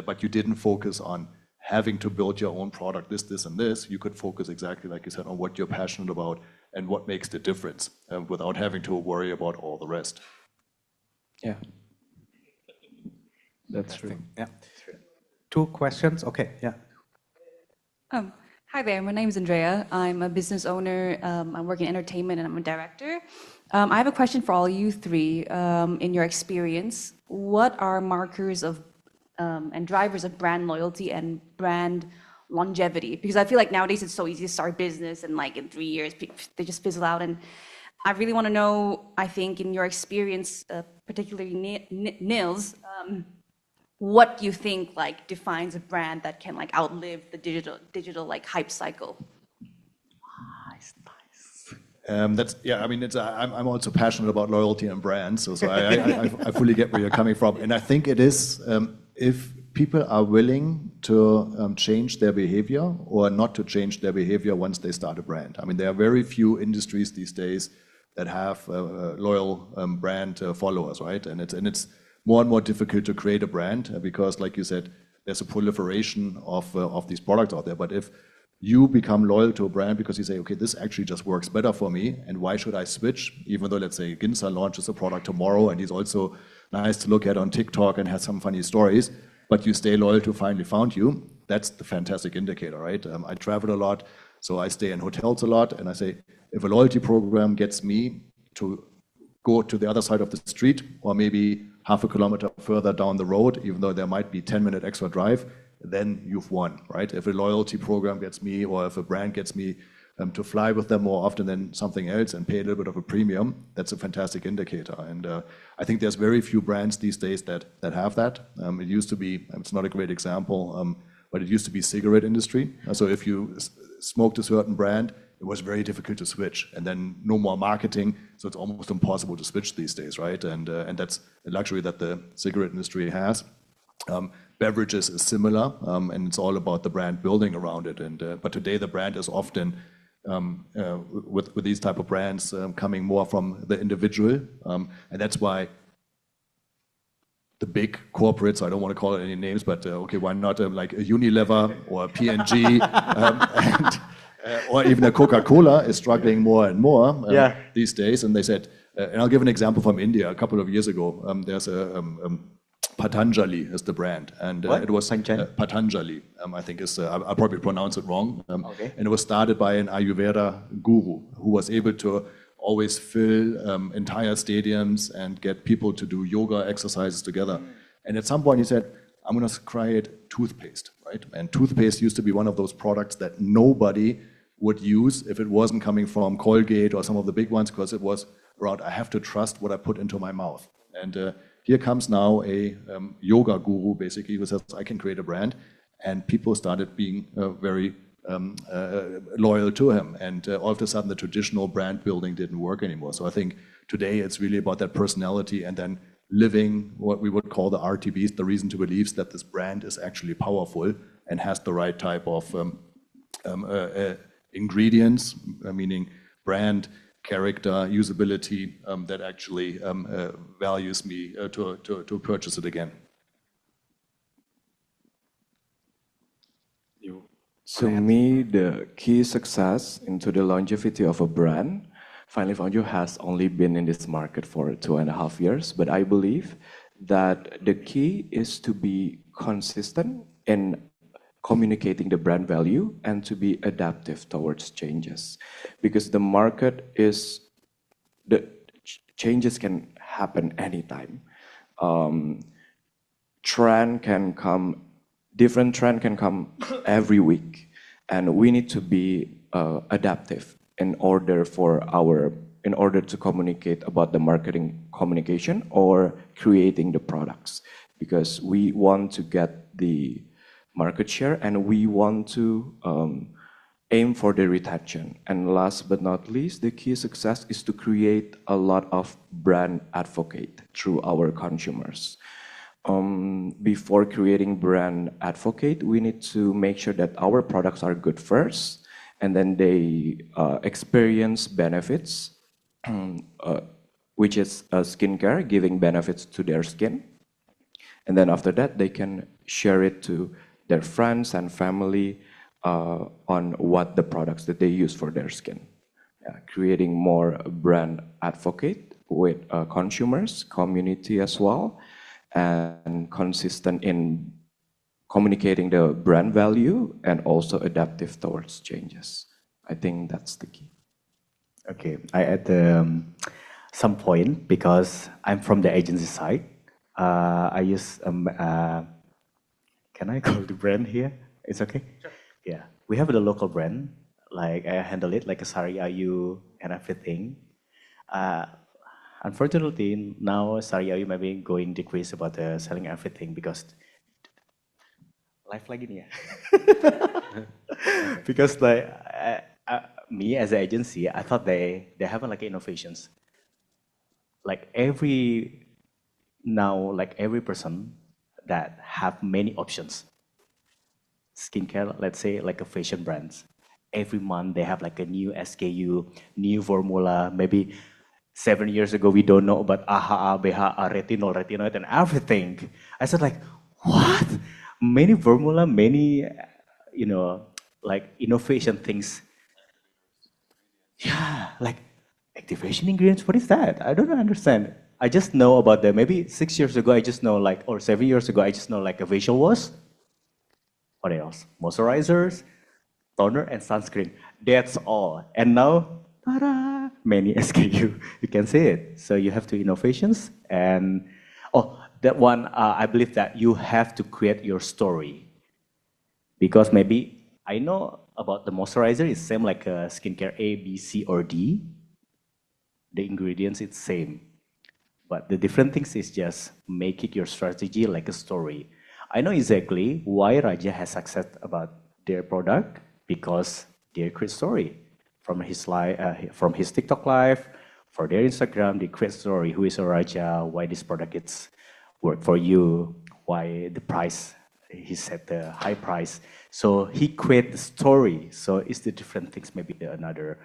but you didn't focus on having to build your own product, this, and this. You could focus exactly, like you said, on what you're passionate about and what makes the difference without having to worry about all the rest. Yeah. That's true. Yeah. 2 questions. Okay. Yeah. Hi there. My name is Andrea. I'm a business owner. I work in entertainment and I'm a director. I have a question for all you three. In your experience, what are markers of and drivers of brand loyalty and brand longevity? Because I feel like nowadays it's so easy to start business and like in 3 years they just fizzle out. And I really want to know, I think in your experience, particularly Nils, what you think like defines a brand that can like outlive the digital like hype cycle? That's yeah. I mean, I'm also passionate about loyalty and brands, so I fully get where you're coming from, and I think it is if people are willing to change their behavior or not to change their behavior once they start a brand. I mean, there are very few industries these days that have loyal brand followers, right? And it's more and more difficult to create a brand because, like you said, there's a proliferation of these products out there. But if you become loyal to a brand because you say, okay, this actually just works better for me, and why should I switch? Even though, let's say, Ginza launches a product tomorrow, and he's also nice to look at on TikTok and has some funny stories, but you stay loyal to Finally Found You, that's the fantastic indicator, right? I travel a lot, so I stay in hotels a lot, and I say, if a loyalty program gets me to go to the other side of the street, or maybe half a kilometer further down the road, even though there might be 10-minute extra drive, then you've won, right? If a loyalty program gets me, or if a brand gets me to fly with them more often than something else and pay a little bit of a premium, that's a fantastic indicator. And I think there's very few brands these days that have that. It used to be, it's not a great example, but it used to be cigarette industry. So if you smoked a certain brand, it was very difficult to switch, and then no more marketing, so it's almost impossible to switch these days, right? And that's a luxury that the cigarette industry has. Beverages is similar, and it's all about the brand building around it. And but today the brand is often with these type of brands coming more from the individual, and that's why the big corporates, I don't want to call it any names, but okay, why not like a Unilever or a P&G, or even a Coca-Cola is struggling more and more these days. And they said, and I'll give an example from India. A couple of years ago, there's a Patanjali is the brand, and it was Patanjali. I think is I'll probably pronounce it wrong. And it was started by an Ayurveda guru who was able to always fill entire stadiums and get people to do yoga exercises together. And at some point he said, I'm going to create toothpaste, right? And toothpaste used to be one of those products that nobody would use if it wasn't coming from Colgate or some of the big ones, because it was around, I have to trust what I put into my mouth. And here comes now a yoga guru, basically, who says, I can create a brand. And people started being very loyal to him. And all of a sudden, the traditional brand building didn't work anymore. So I think today it's really about that personality and then living what we would call the RTBs, the reason to believe that this brand is actually powerful and has the right type of ingredients, meaning brand, character, usability, that actually values me to purchase it again. To me, the key success into the longevity of a brand, Finally Found You has only been in this market for 2.5 years, but I believe that the key is to be consistent in communicating the brand value and to be adaptive towards changes, because the market is, the changes can happen anytime. Trend can come, different trend can come every week, and we need to be adaptive in order to communicate about the marketing communication or creating the products, because we want to get the market share and we want to aim for the retention. And last but not least, the key success is to create a lot of brand advocate through our consumers. Before creating brand advocate, we need to make sure that our products are good first, and then they experience benefits, which is skincare, giving benefits to their skin. And then after that, they can share it to their friends and family on what the products that they use for their skin. Creating more brand advocate with consumers, community as well, and consistent in communicating the brand value and also adaptive towards changes. I think that's the key. Okay, I add some point because I'm from the agency side. I use can I call the brand here? It's okay? Sure. Yeah, we have the local brand, like I handle it, like a Sari Ayu and everything. Unfortunately, now Sari Ayu maybe going decrease about selling everything because life lagi nih ya. Because like me as an agency, I thought they have like innovations. Like every person that have many options. Skincare, let's say like a fashion brands. Every month they have like a new SKU, new formula. Maybe 7 years ago we don't know about AHA, BHA, retinol, and everything. I said like, what? Many formula, many, like innovation things. Yeah, like activation ingredients, what is that? I don't understand. I just know about them. Maybe 6 years ago, I just know like, or 7 years ago, I just know like a facial wash. What else? Moisturizers, toner, and sunscreen. That's all. And now, ta-da, many SKU. You can see it. So you have two innovations. And, that one, I believe that you have to create your story. Because maybe, I know about the moisturizer, it's same like a skincare A, B, C, or D. The ingredients, it's same. But the different things is just make it your strategy like a story. I know exactly why Raja has success about their product because they create story from his from his TikTok live, for their Instagram, they create story. Who is Raja? Why this product it's work for you? Why the price? He set the high price. So he create the story. So it's the different things. Maybe another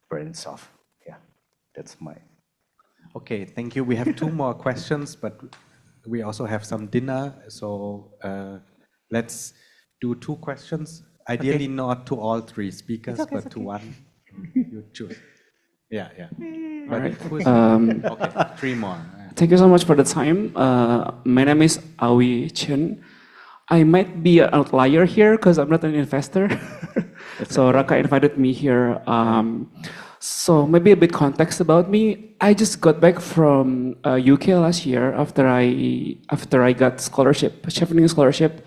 brands of. Yeah, that's my. Okay, thank you. We have 2 more questions, but we also have some dinner. So let's do 2 questions. Ideally, not to all 3 speakers, but to one. You choose. Yeah. But okay, 3 more. Thank you so much for the time. My name is Awi Chen. I might be an outlier here because I'm not an investor. So Raka invited me here. So maybe a bit context about me. I just got back from UK last year after I got scholarship, chevening scholarship,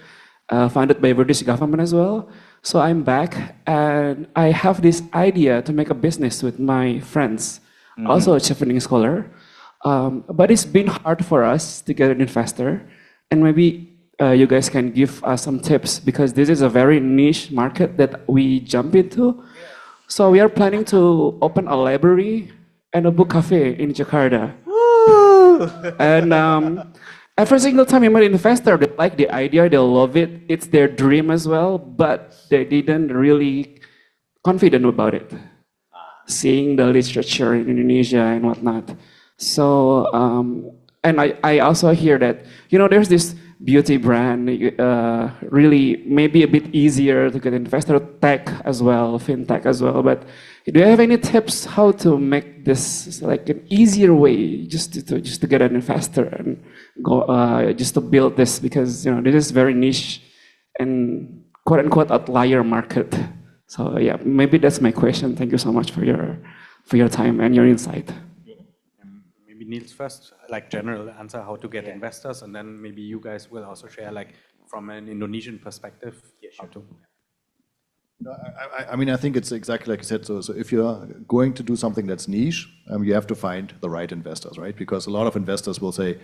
funded by British government as well. So I'm back and I have this idea to make a business with my friends, also a chevening scholar. But it's been hard for us to get an investor, and maybe you guys can give us some tips because this is a very niche market that we jump into. So we are planning to open a library and a book cafe in Jakarta. And every single time we meet an investor, they like the idea, they love it. It's their dream as well, but they didn't really confident about it. Seeing the literature in Indonesia and whatnot. So, and I also hear that, there's this beauty brand, really maybe a bit easier to get investor, tech as well, fintech as well. But do you have any tips how to make this like an easier way just to get an investor and go just to build this, because this is very niche and quote unquote outlier market. So yeah, maybe that's my question. Thank you so much for your time and your insight. Maybe Nils first, like general answer how to get investors, and then maybe you guys will also share like from an Indonesian perspective how to. I mean, I think it's exactly like you said. So if you're going to do something that's niche, you have to find the right investors, right? Because a lot of investors will say,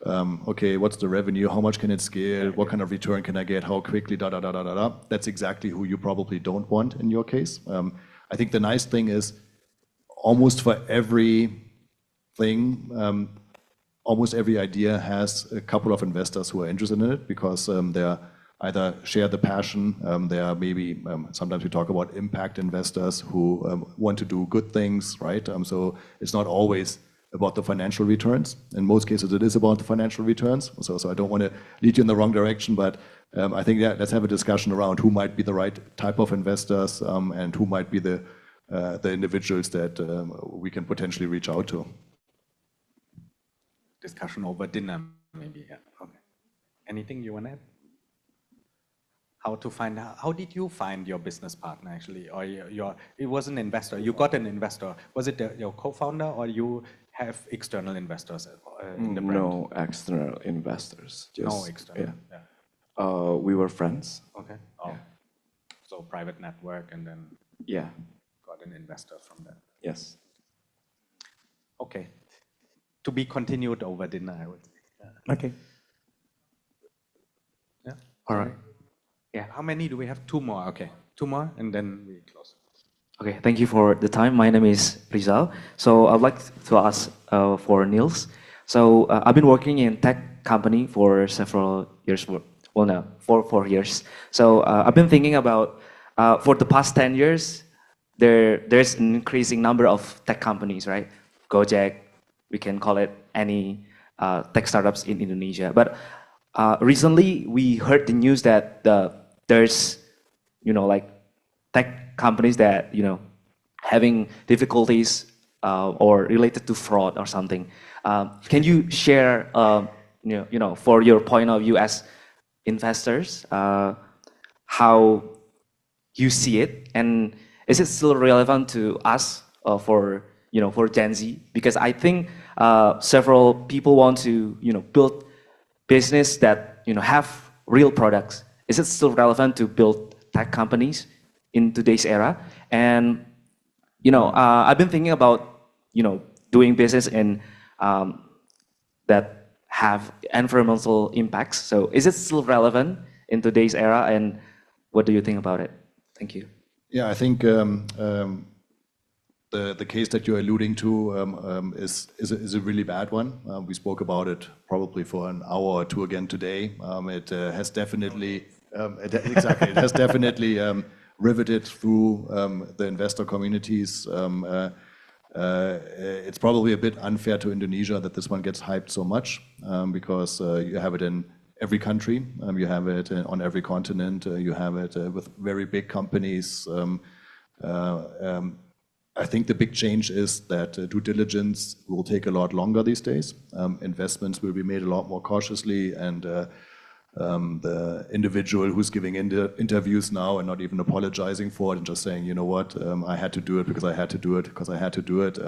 okay, what's the revenue? How much can it scale? What kind of return can I get? How quickly? That's exactly who you probably don't want in your case. I think the nice thing is almost for every thing, almost every idea has a couple of investors who are interested in it because they're either share the passion, there are maybe, sometimes we talk about impact investors who want to do good things, right? So it's not always about the financial returns. In most cases, it is about the financial returns. So I don't want to lead you in the wrong direction, but I think let's have a discussion around who might be the right type of investors and who might be the individuals that we can potentially reach out to. Discussion over dinner, maybe. Yeah. Okay. Anything you want to add? How did you find your business partner actually, or it was an investor? You got an investor. Was it your co-founder, or you have external investors in the brand? No external investors. No external. Yeah. We were friends. Okay. Oh. So private network and then Yeah. got an investor from that. Yes. Okay. To be continued over dinner, I would say. Okay. Yeah. All right. Yeah. How many do we have? Two more. Okay. Two more, and then we close. Okay, thank you for the time. My name is Rheza. So I'd like to ask for Nils. So I've been working in tech company for several years. Well, no, for 4 years. So I've been thinking about for the past 10 years, there's an increasing number of tech companies, right? Gojek, we can call it any tech startups in Indonesia. But recently we heard the news that there's, like tech companies that, having difficulties or related to fraud or something. Can you share, for your point of view as investors, how you see it, and is it still relevant to us for Gen Z? Because I think several people want to build business that have real products. Is it still relevant to build tech companies in today's era? And I've been thinking about doing business in that have environmental impacts. So is it still relevant in today's era? And what do you think about it? Thank you. Yeah, I think the case that you're alluding to is a really bad one. We spoke about it probably for an hour or two again today. It has definitely it has definitely riveted through the investor communities. It's probably a bit unfair to Indonesia that this one gets hyped so much because you have it in every country, you have it on every continent, you have it with very big companies. I think the big change is that due diligence will take a lot longer these days. Investments will be made a lot more cautiously, and the individual who's giving interviews now and not even apologizing for it and just saying, you know what, I had to do it because I had to do it because I had to do it,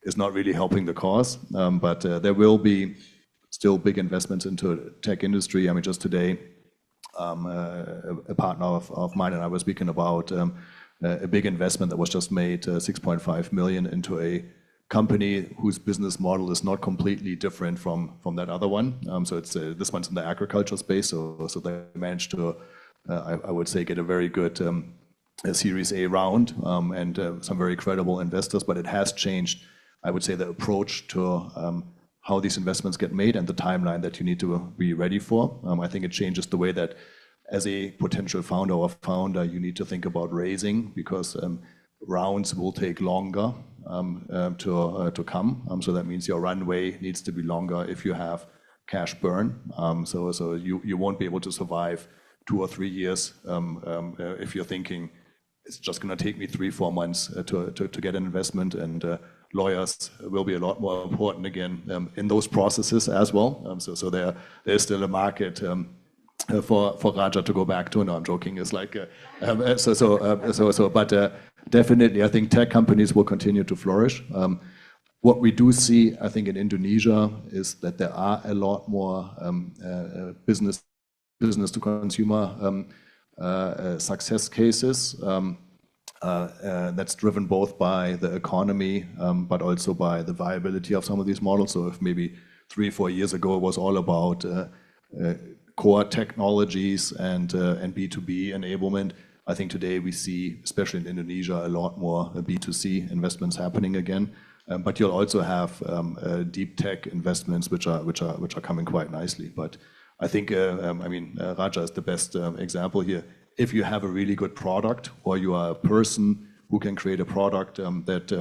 is not really helping the cause. But there will be still big investments into the tech industry. I mean, just today, a partner of mine and I were speaking about a big investment that was just made, 6.5 million, into a company whose business model is not completely different from that other one. So it's this one's in the agriculture space. So they managed to, I would say, get a very good Series A round and some very credible investors. But it has changed, I would say, the approach to how these investments get made and the timeline that you need to be ready for. I think it changes the way that as a potential founder or founder, you need to think about raising, because rounds will take longer to come. So that means your runway needs to be longer if you have cash burn. So you won't be able to survive 2 or 3 years if you're thinking it's just going to take me 3-4 months to get an investment. And lawyers will be a lot more important again in those processes as well. So there's still a market for Raja to go back to. No, I'm joking. It's like but definitely, I think tech companies will continue to flourish. What we do see, I think, in Indonesia is that there are a lot more business to consumer success cases. That's driven both by the economy, but also by the viability of some of these models. So if maybe 3-4 years ago it was all about core technologies and B2B enablement, I think today we see, especially in Indonesia, a lot more B2C investments happening again. But you'll also have deep tech investments which are coming quite nicely. But I think Raja is the best example here. If you have a really good product, or you are a person who can create a product that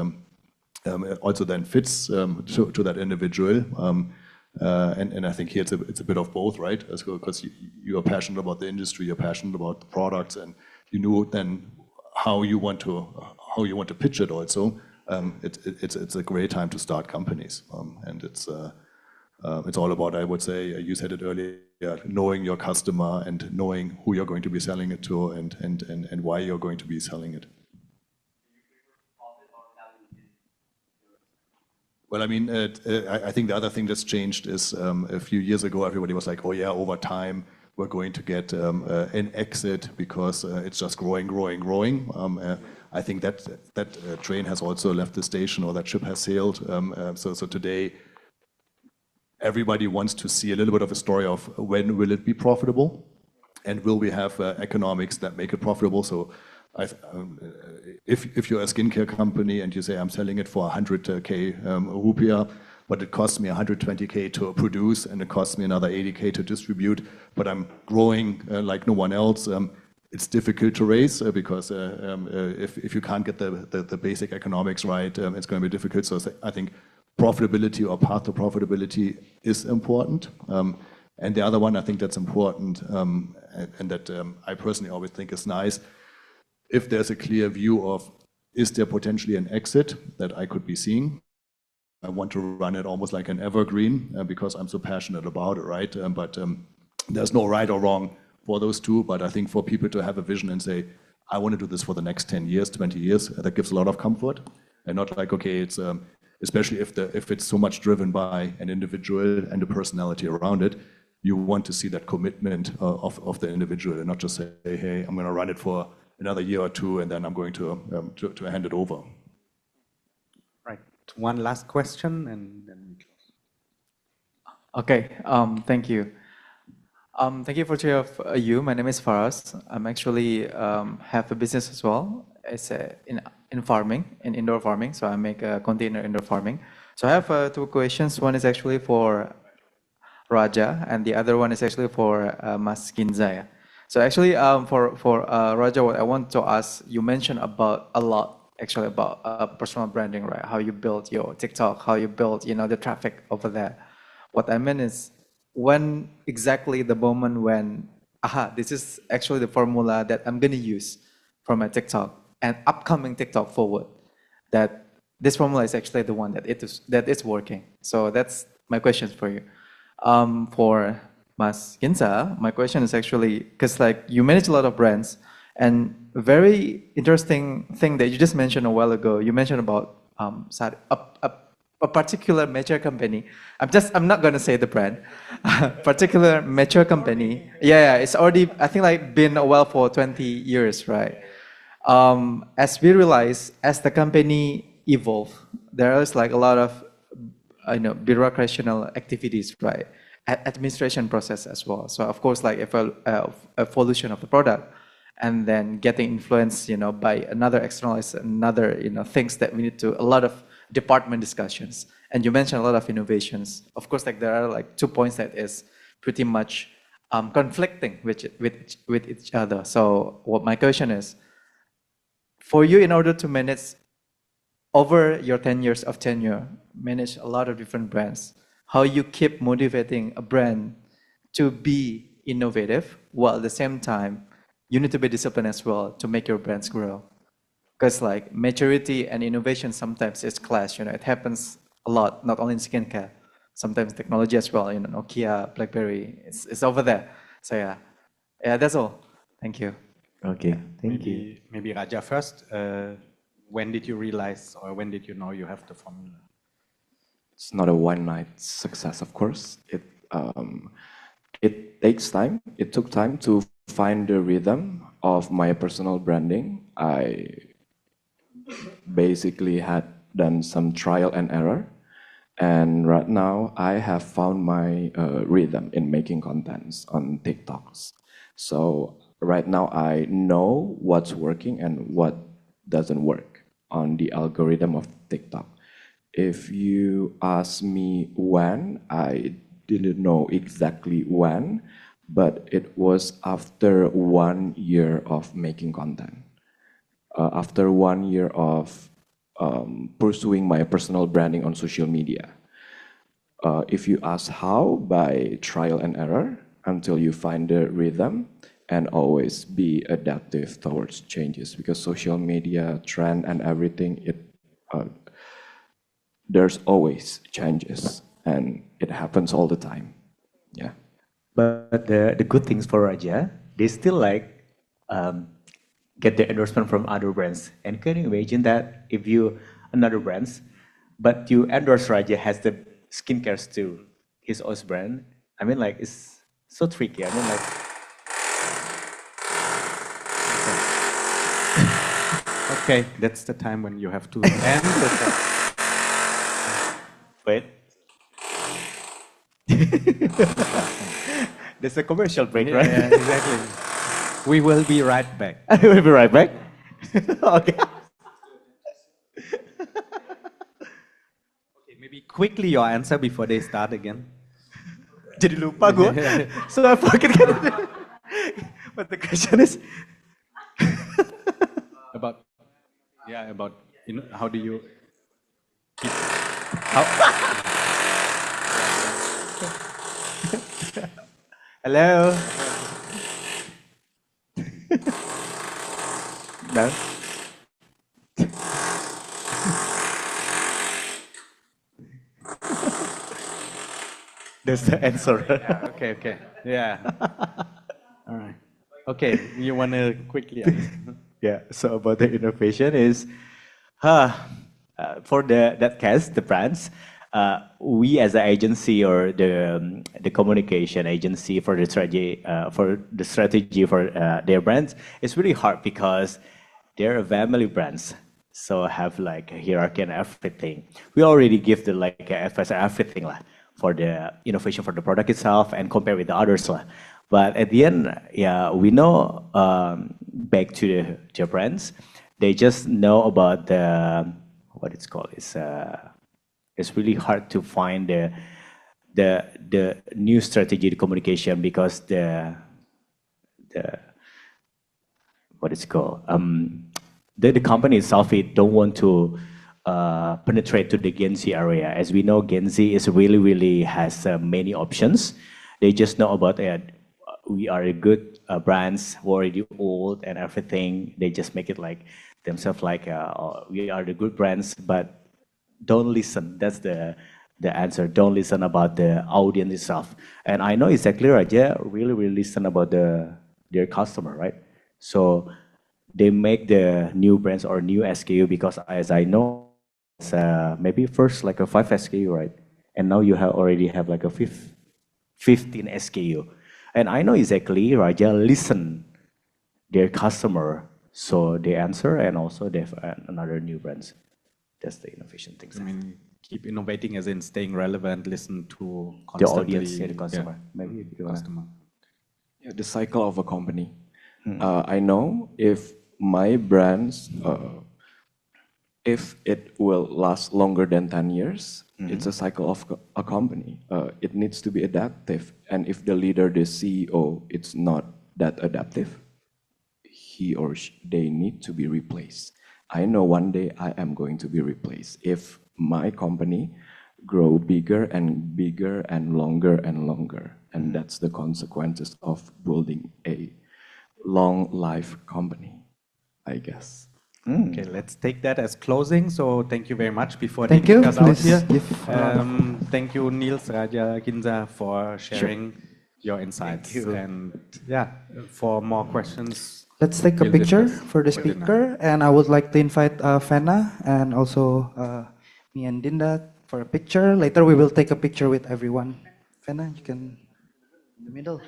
also then fits to that individual. And I think here it's a bit of both, right? Because you are passionate about the industry, you're passionate about the products, and you know then how you want to pitch it also. It's a great time to start companies, and it's all about, I would say, you said it earlier, knowing your customer and knowing who you're going to be selling it to and why you're going to be selling it. Well, I mean, I think the other thing that's changed is a few years ago, everybody was like, oh yeah, over time, we're going to get an exit because it's just growing. I think that train has also left the station, or that ship has sailed. So today, everybody wants to see a little bit of a story of when will it be profitable, and will we have economics that make it profitable. So if you're a skincare company and you say, I'm selling it for 100K rupiah, but it costs me 120K to produce, and it costs me another 80K to distribute, but I'm growing like no one else, it's difficult to raise because if you can't get the basic economics right, it's going to be difficult. So I think profitability or path to profitability is important. And the other one I think that's important, and that I personally always think is nice, if there's a clear view of, is there potentially an exit that I could be seeing? I want to run it almost like an evergreen because I'm so passionate about it, right? But there's no right or wrong for those two, but I think for people to have a vision and say, I want to do this for the next 10 years, 20 years, that gives a lot of comfort. And not like, okay, it's especially if it's so much driven by an individual and the personality around it, you want to see that commitment of the individual and not just say, hey, I'm going to run it for another year or two and then I'm going to hand it over. Right. One last question and then we close. Okay, thank you. Thank you for three of you. My name is Faraz. I'm actually have a business as well. It's in farming, in indoor farming. So I make a container indoor farming. So I have two questions. One is actually for Raja, and the other one is actually for Mas Ginza. So actually, for Raja, what I want to ask, you mentioned about a lot actually about personal branding, right? How you build your TikTok, how you build, the traffic over there. What I mean is, when exactly the moment when, this is actually the formula that I'm gonna use for my TikTok and upcoming TikTok forward, that this formula is actually the one that is working. So that's my questions for you. For Mas Ginza, my question is actually, because like you manage a lot of brands, and a very interesting thing that you just mentioned a while ago, you mentioned about a particular mature company. I'm not gonna say the brand. Particular mature company. Yeah, it's already, I think like been a while for 20 years, right? As we realize, as the company evolve, there is like a lot of, bureaucrational activities, right? Administration process as well. So of course, like evolution of the product, and then getting influenced, by another externalists, another, things that we need to, a lot of department discussions. And you mentioned a lot of innovations. Of course, like there are like 2 points that is pretty much conflicting with each other. So what my question is, for you, in order to manage over your 10 years of tenure, manage a lot of different brands, how you keep motivating a brand to be innovative, while at the same time, you need to be disciplined as well to make your brands grow. Because like maturity and innovation sometimes is clash, it happens a lot, not only in skincare, sometimes technology as well, Nokia, BlackBerry, it's over there. So yeah, that's all. Thank you. Okay, thank you. Maybe Raja first. When did you realize, or when did you know you have the formula? It's not a one-night success, of course. It takes time. It took time to find the rhythm of my personal branding. I basically had done some trial and error, and right now I have found my rhythm in making contents on TikToks. So right now I know what's working and what doesn't work on the algorithm of TikTok. If you ask me when, I didn't know exactly when, but it was after 1 year of making content. After 1 year of pursuing my personal branding on social media. If you ask how, by trial and error, until you find the rhythm, and always be adaptive towards changes, because social media trend and everything, there's always changes, and it happens all the time. Yeah. But the good things for Raja, they still like get the endorsement from other brands. And can you imagine that if you another brands, but you endorse Raja has the skincare still his own brand? I mean, like it's so tricky. I mean, like Okay, that's the time when you have to end the session. Wait. There's a commercial break, right? Yeah, exactly. We will be right back. We'll be right back. Okay. Okay, maybe quickly your answer before they start again. Jadi lupa gue. So I forget. But the question is About, yeah, about, how do you keep, how, hello. No. That's the answer. okay, yeah. All right. Okay, you want to quickly answer? Yeah. So about the innovation is, for that case, the brands, we as an agency or the communication agency for the strategy for their brands, it's really hard because they're family brands. So have like a hierarchy and everything. We already give the like FS everything lah for the innovation for the product itself and compare with the others lah. But at the end, yeah, we know back to the brands, they just know about the what it's called. It's really hard to find the new strategy to communication because the what it's called. The company itself, it don't want to penetrate to the Ginza area. As we know, Ginza is really has many options. They just know about it. We are a good brands, already old and everything. They just make it like themselves like we are the good brands, but don't listen. That's the answer. Don't listen about the audience itself. And I know exactly Rheza really listen about their customer, right? So they make the new brands or new SKU because as I know, it's maybe first like a 5 SKU, right? And now you already have like a 15 SKU. And I know exactly Rheza listen their customer, so they answer and also they have another new brands. That's the innovation things. I mean, keep innovating as in staying relevant, listen to The constantly. audience, the customer. Yeah. Maybe you wanna- Customer. Yeah, the cycle of a company. I know if my brands, if it will last longer than 10 years, it's a cycle of a company. It needs to be adaptive. And if the leader, the CEO, it's not that adaptive, he or they need to be replaced. I know one day I am going to be replaced. If my company grow bigger and bigger and longer, and that's the consequences of building a long life company, I guess. Okay, let's take that as closing. So thank you very much. Before Thank they you. kick us out Please here, give, thank you, Nils, Rheza, Ginza, for sharing your insights. And yeah, for more questions, Let's take a we'll picture discuss for the within that. speaker, and I would like to invite Fena and also me and Dinda for a picture. Later we will take a picture with everyone. Fena, you can in the middle.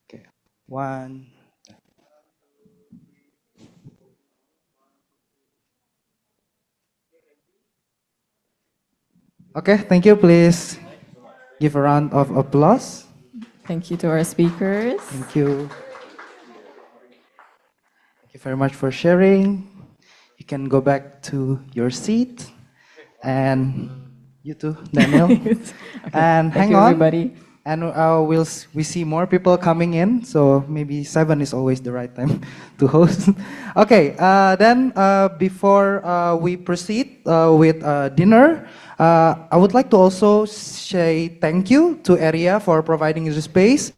Okay, one. Okay, thank you. Please give a round of applause. Thank you to our speakers. Thank you. Thank you very much for sharing. You can go back to your seat. And you too, Daniel. And Thank hang you, on. everybody. And we see more people coming in, so maybe 7 is always the right time to host. Okay, then before we proceed with dinner, I would like to also say thank you to ERIA for providing the space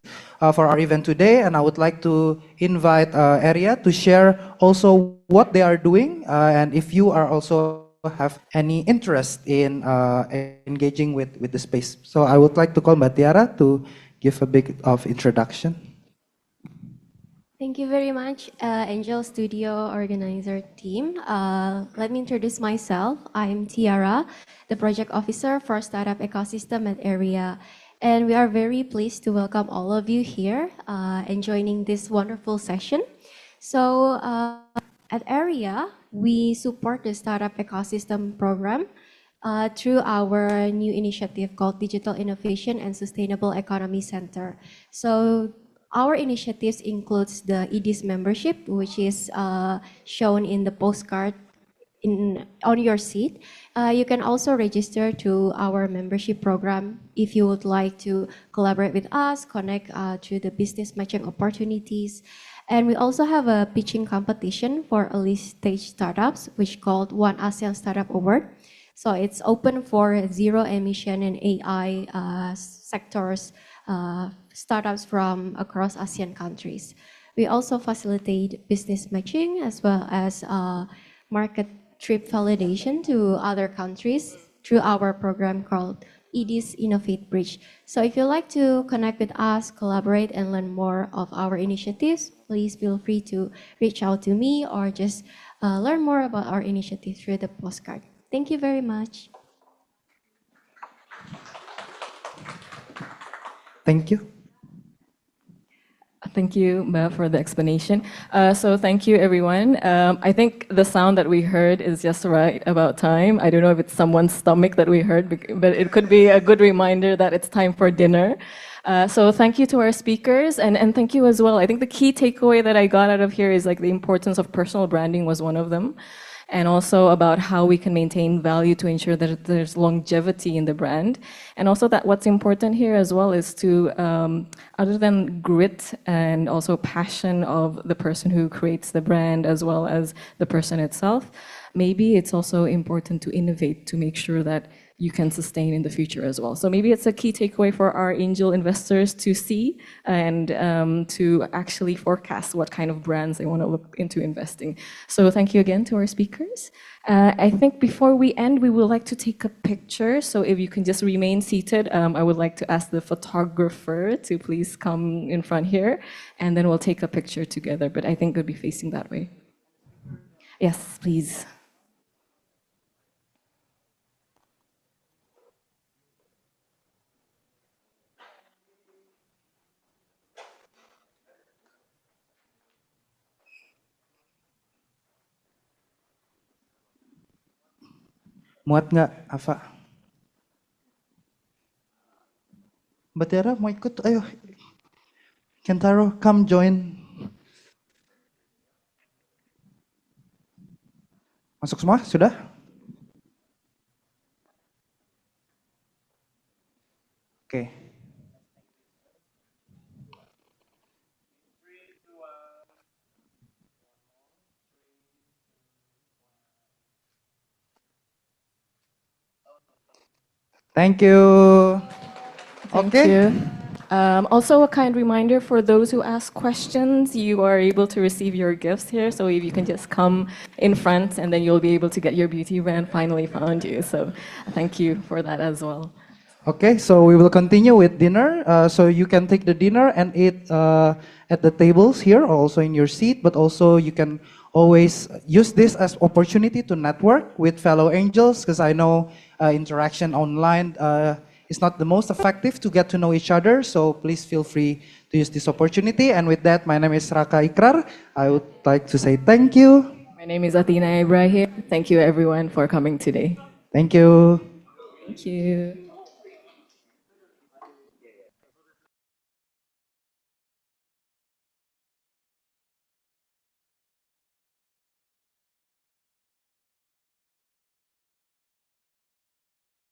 for our event today, and I would like to invite ERIA to share also what they are doing, and if you are also have any interest in engaging with the space. So I would like to call Mbak Tiara to give a bit of introduction. Thank you very much, Angel Studio organizer team. Let me introduce myself. I'm Tiara, the project officer for Startup Ecosystem at ERIA. And we are very pleased to welcome all of you here and joining this wonderful session. So at ERIA, we support the Startup Ecosystem program through our new initiative called Digital Innovation and Sustainable Economy Center. So our initiatives includes the EDIS membership, which is shown in the postcard on your seat. You can also register to our membership program if you would like to collaborate with us, connect to the business matching opportunities. And we also have a pitching competition for early stage startups, which called One ASEAN Startup Award. So it's open for zero emission and AI sectors startups from across ASEAN countries. We also facilitate business matching as well as market trip validation to other countries through our program called EDIS Innovate Bridge. So if you'd like to connect with us, collaborate, and learn more of our initiatives, please feel free to reach out to me or just learn more about our initiative through the postcard. Thank you very much. Thank you. Thank you, Mel, for the explanation. So thank you, everyone. I think the sound that we heard is just right about time. I don't know if it's someone's stomach that we heard, but it could be a good reminder that it's time for dinner. So thank you to our speakers, and thank you as well. I think the key takeaway that I got out of here is like the importance of personal branding was one of them, and also about how we can maintain value to ensure that there's longevity in the brand. And also that what's important here as well is to, other than grit and also passion of the person who creates the brand as well as the person itself, maybe it's also important to innovate to make sure that you can sustain in the future as well. So maybe it's a key takeaway for our angel investors to see and to actually forecast what kind of brands they want to look into investing. So thank you again to our speakers. I think before we end, we would like to take a picture. So if you can just remain seated, I would like to ask the photographer to please come in front here, and then we'll take a picture together. But I think we'll be facing that way. Yes, please. Muat nggak, Ava? Mbak Tiara mau ikut? Ayo. Kentaro, come join. Masuk semua? Sudah? Oke. Thank you. Thank you. Also, a kind reminder for those who ask questions, you are able to receive your gifts here. So if you can just come in front, and then you'll be able to get your beauty brand finally found you. So thank you for that as well. Okay, so we will continue with dinner. So you can take the dinner and eat at the tables here, or also in your seat. But also you can always use this as opportunity to network with fellow angels, because I know interaction online is not the most effective to get to know each other. So please feel free to use this opportunity. And with that, my name is Raka Ikrar. I would like to say thank you. My name is Athena Ibrahim. Thank you everyone for coming today. Thank you. Thank you.